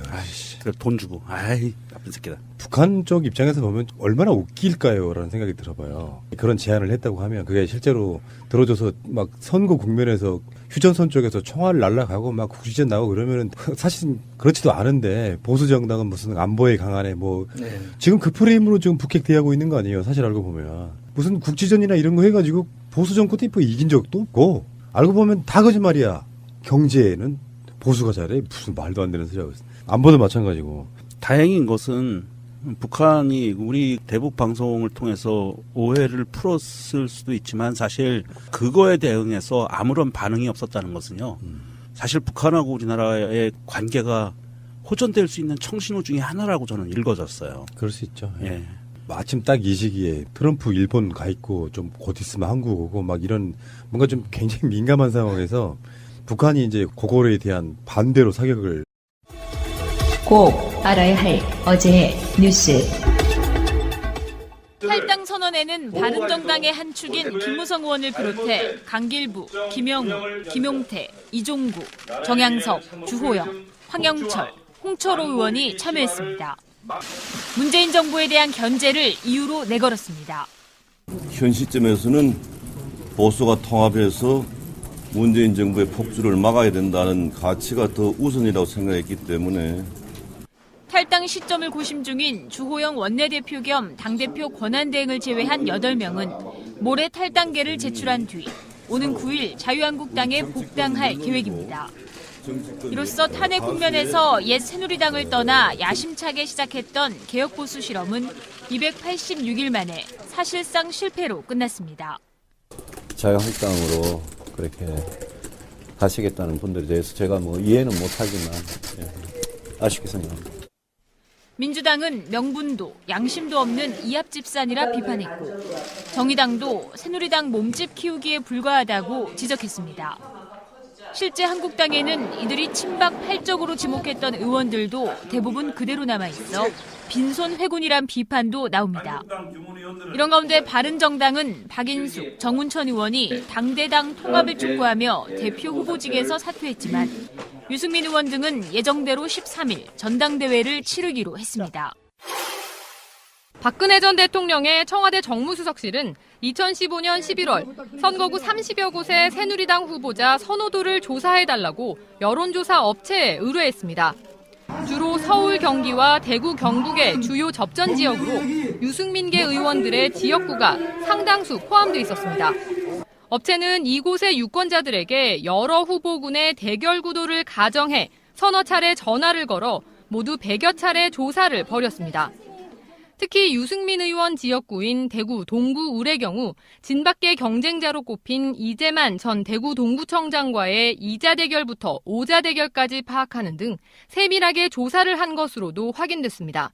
돈 주고. 아이 나쁜 새끼다. 북한 쪽 입장에서 보면 얼마나 웃길까요라는 생각이 들어봐요. 그런 제안을 했다고 하면 그게 실제로 들어줘서 막 선거 국면에서 휴전선 쪽에서 총알 날라가고 막 국지전 나오고 그러면은 사실 그렇지도 않은데 보수 정당은 무슨 안보에 강하네 뭐 지금 그 프레임으로 지금 북핵 대하고 있는 거 아니에요. 사실 알고 보면 무슨 국지전이나 이런 거 해가지고 보수 정권 때 이긴 적도 없고 알고 보면 다 거짓말이야. 경제는 보수가 잘해 무슨 말도 안 되는 소리 하고 있어. 안보도 마찬가지고. 다행인 것은 북한이 우리 대북 방송을 통해서 오해를 풀었을 수도 있지만 사실 그거에 대응해서 아무런 반응이 없었다는 것은요. 사실 북한하고 우리나라의 관계가 호전될 수 있는 청신호 중에 하나라고 저는 읽어졌어요. 그럴 수 있죠. 예. 마침 딱 이 시기에 트럼프 일본 가 있고 좀 곧 있으면 한국 오고 막 이런 뭔가 좀 굉장히 민감한 상황에서 북한이 이제 그거에 대한 반대로 사격을 꼭 알아야 할 어제의 뉴스. 탈당 선언에는 바른정당의 한 축인 김무성 의원을 비롯해 강길부, 김영우, 김용태, 이종구, 정양석, 주호영, 황영철, 홍철호 의원이 참여했습니다. 문재인 정부에 대한 견제를 이유로 내걸었습니다. 현 시점에서는 보수가 통합해서 문재인 정부의 폭주를 막아야 된다는 가치가 더 우선이라고 생각했기 때문에 탈당 시점을 고심 중인 주호영 원내대표 겸 당대표 권한대행을 제외한 8명은 모레 탈당계를 제출한 뒤 오는 9일 자유한국당에 복당할 계획입니다. 이로써 탄핵 국면에서 옛 새누리당을 떠나 야심차게 시작했던 개혁보수 실험은 286일 만에 사실상 실패로 끝났습니다. 자유한국당으로 그렇게 가시겠다는 분들에 대해서 제가 뭐 이해는 못하지만 아쉽게 생각합니다. 민주당은 명분도 양심도 없는 이합집산이라 비판했고 정의당도 새누리당 몸집 키우기에 불과하다고 지적했습니다. 실제 한국당에는 이들이 친박 팔적으로 지목했던 의원들도 대부분 그대로 남아있어 빈손 회군이란 비판도 나옵니다. 이런 가운데 바른정당은 박인숙, 정운천 의원이 당대당 통합을 촉구하며 대표 후보직에서 사퇴했지만 유승민 의원 등은 예정대로 13일 전당대회를 치르기로 했습니다. 박근혜 전 대통령의 청와대 정무수석실은 2015년 11월 선거구 30여 곳의 새누리당 후보자 선호도를 조사해달라고 여론조사 업체에 의뢰했습니다. 주로 서울, 경기와 대구, 경북의 주요 접전 지역으로 유승민계 의원들의 지역구가 상당수 포함돼 있었습니다. 업체는 이곳의 유권자들에게 여러 후보군의 대결 구도를 가정해 서너 차례 전화를 걸어 모두 100여 차례 조사를 벌였습니다. 특히 유승민 의원 지역구인 대구 동구 울의 경우 진밖의 경쟁자로 꼽힌 이재만 전 대구 동구청장과의 2자 대결부터 5자 대결까지 파악하는 등 세밀하게 조사를 한 것으로도 확인됐습니다.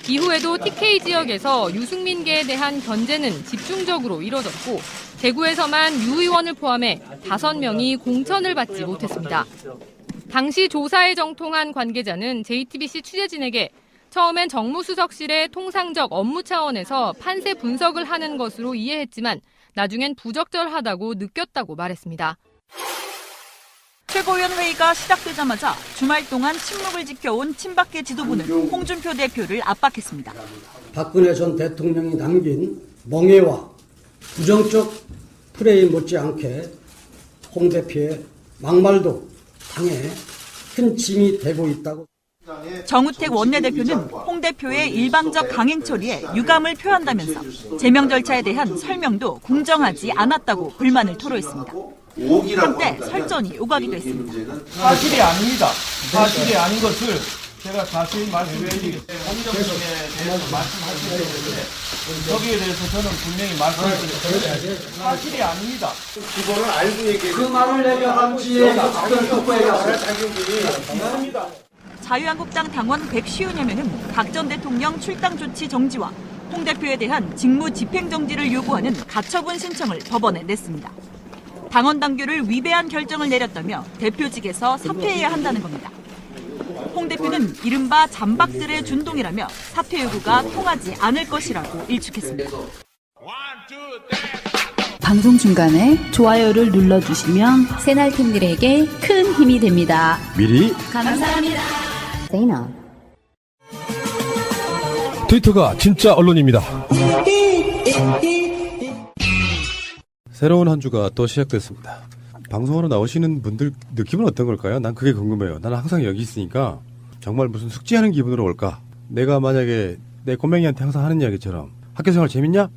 이후에도 TK 지역에서 유승민계에 대한 견제는 집중적으로 이뤄졌고 대구에서만 유 의원을 포함해 5명이 공천을 받지 못했습니다. 당시 조사에 정통한 관계자는 JTBC 취재진에게 처음엔 정무수석실의 통상적 업무 차원에서 판세 분석을 하는 것으로 이해했지만 나중엔 부적절하다고 느꼈다고 말했습니다. 최고위원회의가 시작되자마자 주말 동안 침묵을 지켜온 친박계 지도부는 홍준표 대표를 압박했습니다. 박근혜 전 대통령이 남긴 멍해와 부정적 프레임 못지않게 홍 대표의 막말도 당에 큰 짐이 되고 있다고. 정우택 원내대표는 홍 대표의 일방적 강행 처리에 유감을 표한다면서 제명 절차에 대한 설명도 공정하지 않았다고 불만을 토로했습니다. 한때 설전이 오가기도 했습니다. 사실이 아닙니다. 사실이 아닌 것을 제가 자세히 말씀드리겠습니다. 공정성에 대해서 말씀하시기 때문에 거기에 대해서 저는 분명히 말씀드리겠습니다. 사실이 아닙니다. 그거를 알고 얘기해. 그 말을 내가 지에 어떤 후보에 가서 있습니다. 자유한국당 당원 150여 명은 박 전 대통령 출당 조치 정지와 홍 대표에 대한 직무 집행 정지를 요구하는 가처분 신청을 법원에 냈습니다. 당원 당규를 위배한 결정을 내렸다며 대표직에서 사퇴해야 한다는 겁니다. 홍 대표는 이른바 잠박들의 준동이라며 사퇴 요구가 통하지 않을 것이라고 일축했습니다. 방송 중간에 좋아요를 눌러주시면 새날팀들에게 큰 힘이 됩니다. 미리 감사합니다. 트위터가 진짜 언론입니다. 새로운 한 주가 또 시작됐습니다. 방송하러 나오시는 분들 느낌은 어떤 걸까요? 난 그게 궁금해요. 나는 항상 여기 있으니까 정말 무슨 숙제하는 기분으로 올까? 내가 만약에 내 꼬맹이한테 항상 하는 이야기처럼 학교생활 재밌냐?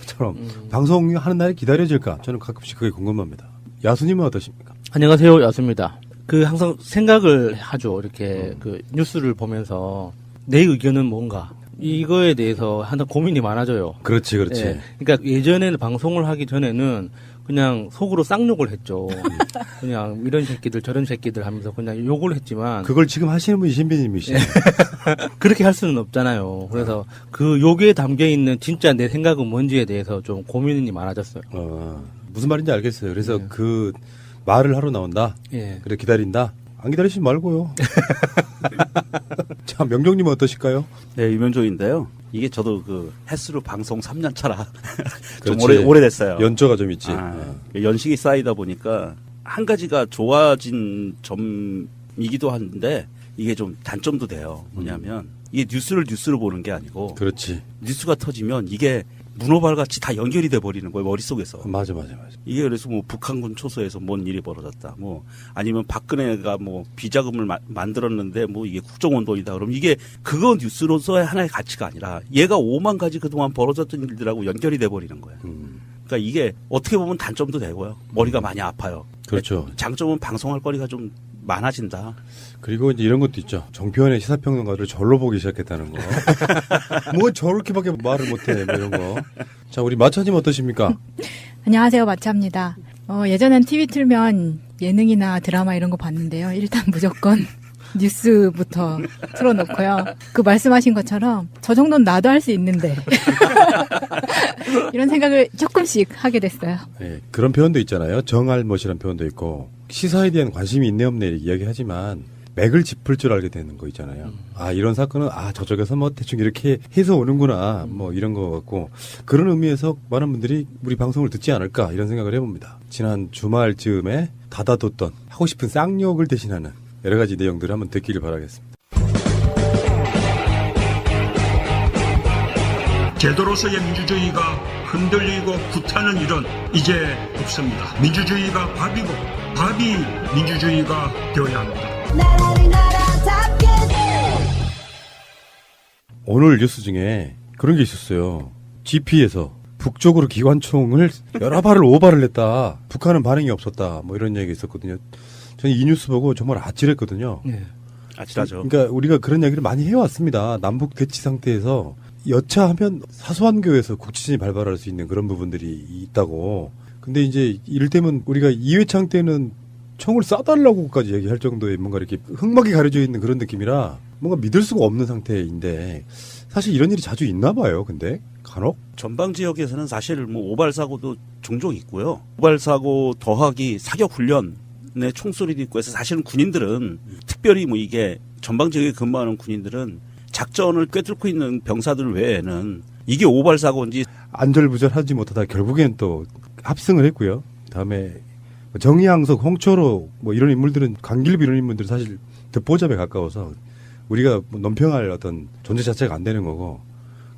처럼 방송하는 날이 기다려질까? 저는 가끔씩 그게 궁금합니다. 야수님은 어떠십니까? 안녕하세요, 야수입니다. 항상 생각을 하죠. 이렇게 그 뉴스를 보면서 내 의견은 뭔가, 이거에 대해서 항상 고민이 많아져요. 그렇지. 예. 그러니까 예전에는 방송을 하기 전에는 그냥 속으로 쌍욕을 했죠. 그냥 이런 새끼들 저런 새끼들 하면서 그냥 욕을 했지만 그걸 지금 하시는 분이 신비님이시죠. 그렇게 할 수는 없잖아요. 그래서 그 욕에 담겨 있는 진짜 내 생각은 뭔지에 대해서 좀 고민이 많아졌어요. 무슨 말인지 알겠어요. 그래서 그 말을 하러 나온다. 예. 그래 기다린다. 안 기다리시지 말고요. 자, 명종님은 어떠실까요? 네, 유명조인데요. 이게 저도 그 횟수로 방송 3년 차라 좀 그렇지. 오래됐어요. 연조가 좀 있지. 연식이 쌓이다 보니까 한 가지가 좋아진 점이기도 한데 이게 좀 단점도 돼요. 뭐냐면 이게 뉴스를 보는 게 아니고 그렇지. 뉴스가 터지면 이게 문어발 같이 다 연결이 돼 버리는 거예요, 머릿속에서. 맞아. 이게 그래서 뭐 북한군 초소에서 뭔 일이 벌어졌다. 뭐 아니면 박근혜가 뭐 비자금을 만들었는데 뭐 이게 국정원돈이다. 그럼 이게 그거 뉴스로서의 하나의 가치가 아니라 얘가 5만 가지 그동안 벌어졌던 일들하고 연결이 돼 버리는 거예요. 그러니까 이게 어떻게 보면 단점도 되고요. 머리가 많이 아파요. 그렇죠. 장점은 방송할 거리가 좀 많아진다. 그리고 이제 이런 것도 있죠. 정표현의 시사평론가를 절로 보기 시작했다는 거. 뭐 저렇게밖에 말을 못해. 뭐 이런 거. 자, 우리 마차님 어떠십니까? 안녕하세요, 마차입니다. 예전엔 TV 틀면 예능이나 드라마 이런 거 봤는데요. 일단 무조건 뉴스부터 틀어놓고요. 그 말씀하신 것처럼 저 정도는 나도 할 수 있는데 이런 생각을 조금씩 하게 됐어요. 네, 그런 표현도 있잖아요. 정알못이라는 표현도 있고 시사에 대한 관심이 있네 없네 이야기하지만 맥을 짚을 줄 알게 되는 거 있잖아요. 아, 이런 사건은 저쪽에서 뭐 대충 이렇게 해서 오는구나 뭐 이런 거 같고 그런 의미에서 많은 분들이 우리 방송을 듣지 않을까 이런 생각을 해봅니다. 지난 주말쯤에 닫아뒀던 하고 싶은 쌍욕을 대신하는 여러 가지 내용들을 한번 듣기를 바라겠습니다. 제도로서의 민주주의가 흔들리고 구타는 일은 이제 없습니다. 민주주의가 밥이고 밥이 민주주의가 되어야 합니다. 오늘 뉴스 중에 그런 게 있었어요. GP에서 북쪽으로 기관총을 여러 발을 5발을 냈다. 북한은 반응이 없었다. 뭐 이런 얘기가 있었거든요. 저는 이 뉴스 보고 정말 아찔했거든요. 네. 아찔하죠. 그러니까 우리가 그런 얘기를 많이 해왔습니다. 남북 대치 상태에서 여차하면 사소한 교에서 국지전이 발발할 수 있는 그런 부분들이 있다고. 근데 이제 이를테면 우리가 이회창 때는 총을 쏴달라고까지 얘기할 정도의 뭔가 이렇게 흑막이 가려져 있는 그런 느낌이라 뭔가 믿을 수가 없는 상태인데 사실 이런 일이 자주 있나 봐요. 근데 간혹 전방 지역에서는 사실 뭐 오발 사고도 종종 있고요. 오발 사고 더하기 사격 훈련의 총소리도 있고 해서 사실은 군인들은 특별히 뭐 이게 전방 지역에 근무하는 군인들은 작전을 꿰뚫고 있는 병사들 외에는 이게 오발 사고인지 안절부절하지 못하다 결국엔 또 합승을 했고요. 다음에 정의항석, 홍철호 뭐 이런 인물들은 강길비 이런 인물들은 사실 듣보잡에 가까워서 우리가 논평할 어떤 존재 자체가 안 되는 거고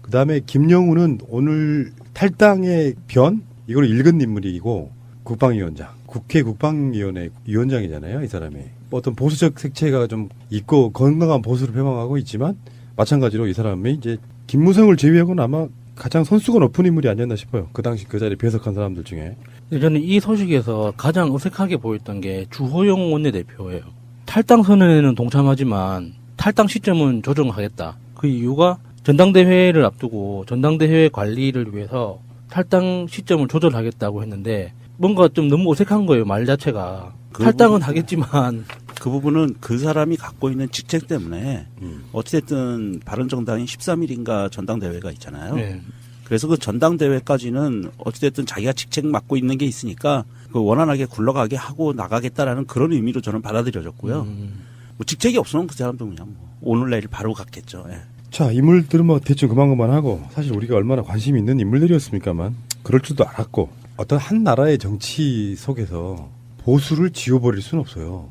그 다음에 김영우는 오늘 탈당의 변 이걸 읽은 인물이고 국방위원장, 국회 국방위원회 위원장이잖아요. 이 사람이 어떤 보수적 색채가 좀 있고 건강한 보수를 표방하고 있지만 마찬가지로 이 사람이 이제 김무성을 제외하고는 아마 가장 선수가 높은 인물이 아니었나 싶어요. 그 당시 그 자리에 배석한 사람들 중에. 저는 이 소식에서 가장 어색하게 보였던 게 주호영 원내대표예요. 탈당 선언에는 동참하지만 탈당 시점은 조정하겠다. 그 이유가 전당대회를 앞두고 전당대회 관리를 위해서 탈당 시점을 조절하겠다고 했는데 뭔가 좀 너무 어색한 거예요. 말 자체가. 탈당은 하겠지만 그 부분은 그 사람이 갖고 있는 직책 때문에 어찌됐든 바른정당이 13일인가 전당대회가 있잖아요. 네. 그래서 그 전당대회까지는 어찌됐든 자기가 직책 맡고 있는 게 있으니까 그 원활하게 굴러가게 하고 나가겠다라는 그런 의미로 저는 받아들여졌고요. 뭐 직책이 없으면 그 사람도 그냥 뭐 오늘 내일 바로 갔겠죠. 예. 자, 인물들은 뭐 대충 그만하고 사실 우리가 얼마나 관심이 있는 인물들이었습니까만 그럴 줄도 알았고 어떤 한 나라의 정치 속에서 보수를 지워버릴 수는 없어요.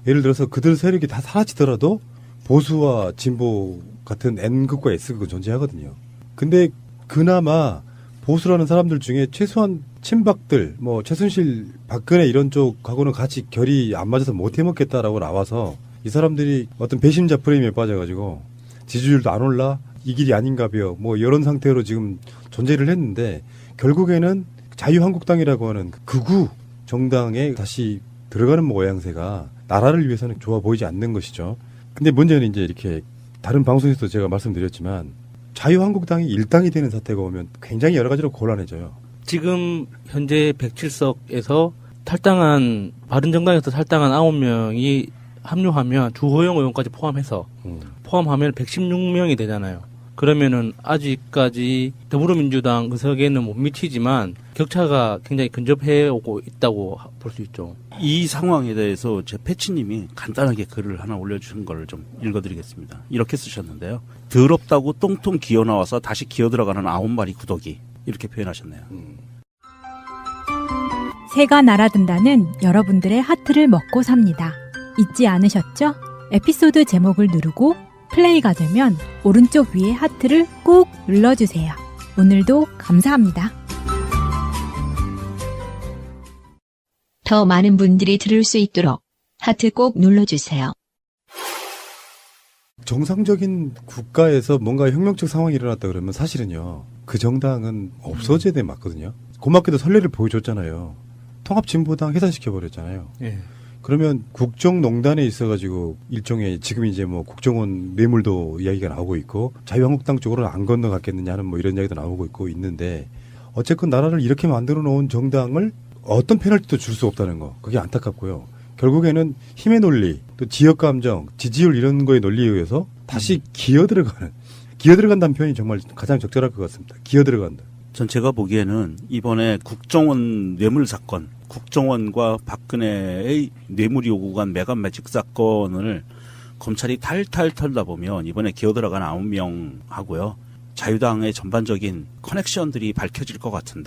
예를 들어서 그들 세력이 다 사라지더라도 보수와 진보 같은 N극과 S극은 존재하거든요. 근데 그나마 보수라는 사람들 중에 최소한 친박들, 뭐 최순실, 박근혜 이런 쪽하고는 같이 결이 안 맞아서 못 해먹겠다라고 나와서 이 사람들이 어떤 배심자 프레임에 빠져가지고 지지율도 안 올라 이 길이 아닌가벼 뭐 이런 상태로 지금 존재를 했는데 결국에는 자유한국당이라고 하는 극우 정당에 다시 들어가는 모양새가 나라를 위해서는 좋아 보이지 않는 것이죠. 근데 문제는 이제 이렇게 다른 방송에서도 제가 말씀드렸지만 자유한국당이 일당이 되는 사태가 오면 굉장히 여러 가지로 곤란해져요. 지금 현재 107석에서 탈당한 바른정당에서 탈당한 9명이 합류하면 주호영 의원까지 포함하면 116명이 되잖아요. 그러면은 아직까지 더불어민주당 의석에는 못 미치지만 격차가 굉장히 근접해 오고 있다고 볼 수 있죠. 이 상황에 대해서 제 패치님이 간단하게 글을 하나 올려주신 걸 좀 읽어드리겠습니다. 이렇게 쓰셨는데요. 더럽다고 똥통 기어 나와서 다시 기어 들어가는 9마리 구더기, 이렇게 표현하셨네요. 새가 날아든다는 여러분들의 하트를 먹고 삽니다. 잊지 않으셨죠? 에피소드 제목을 누르고 플레이가 되면 오른쪽 위에 하트를 꾹 눌러주세요. 오늘도 감사합니다. 더 많은 분들이 들을 수 있도록 하트 꼭 눌러주세요. 정상적인 국가에서 뭔가 혁명적 상황이 일어났다 그러면 사실은요, 그 정당은 없어져야 돼 맞거든요. 고맙게도 선례를 보여줬잖아요. 통합진보당 해산시켜버렸잖아요. 예. 그러면 국정농단에 있어가지고 일종의 지금 이제 뭐 국정원 뇌물도 이야기가 나오고 있고 자유한국당 쪽으로는 안 건너갔겠느냐 하는 뭐 이런 이야기도 나오고 있고 있는데 어쨌건 나라를 이렇게 만들어 놓은 정당을 어떤 페널티도 줄 수 없다는 거, 그게 안타깝고요. 결국에는 힘의 논리, 또 지역 감정, 지지율 이런 거의 논리에 의해서 다시 기어 들어간다는 표현이 정말 가장 적절할 것 같습니다. 기어 들어간다. 전 제가 보기에는 이번에 국정원 뇌물 사건, 국정원과 박근혜의 뇌물 요구 간 메간 매직 사건을 검찰이 탈탈 털다 보면 이번에 기어 들어간 9명 하고요. 자유당의 전반적인 커넥션들이 밝혀질 것 같은데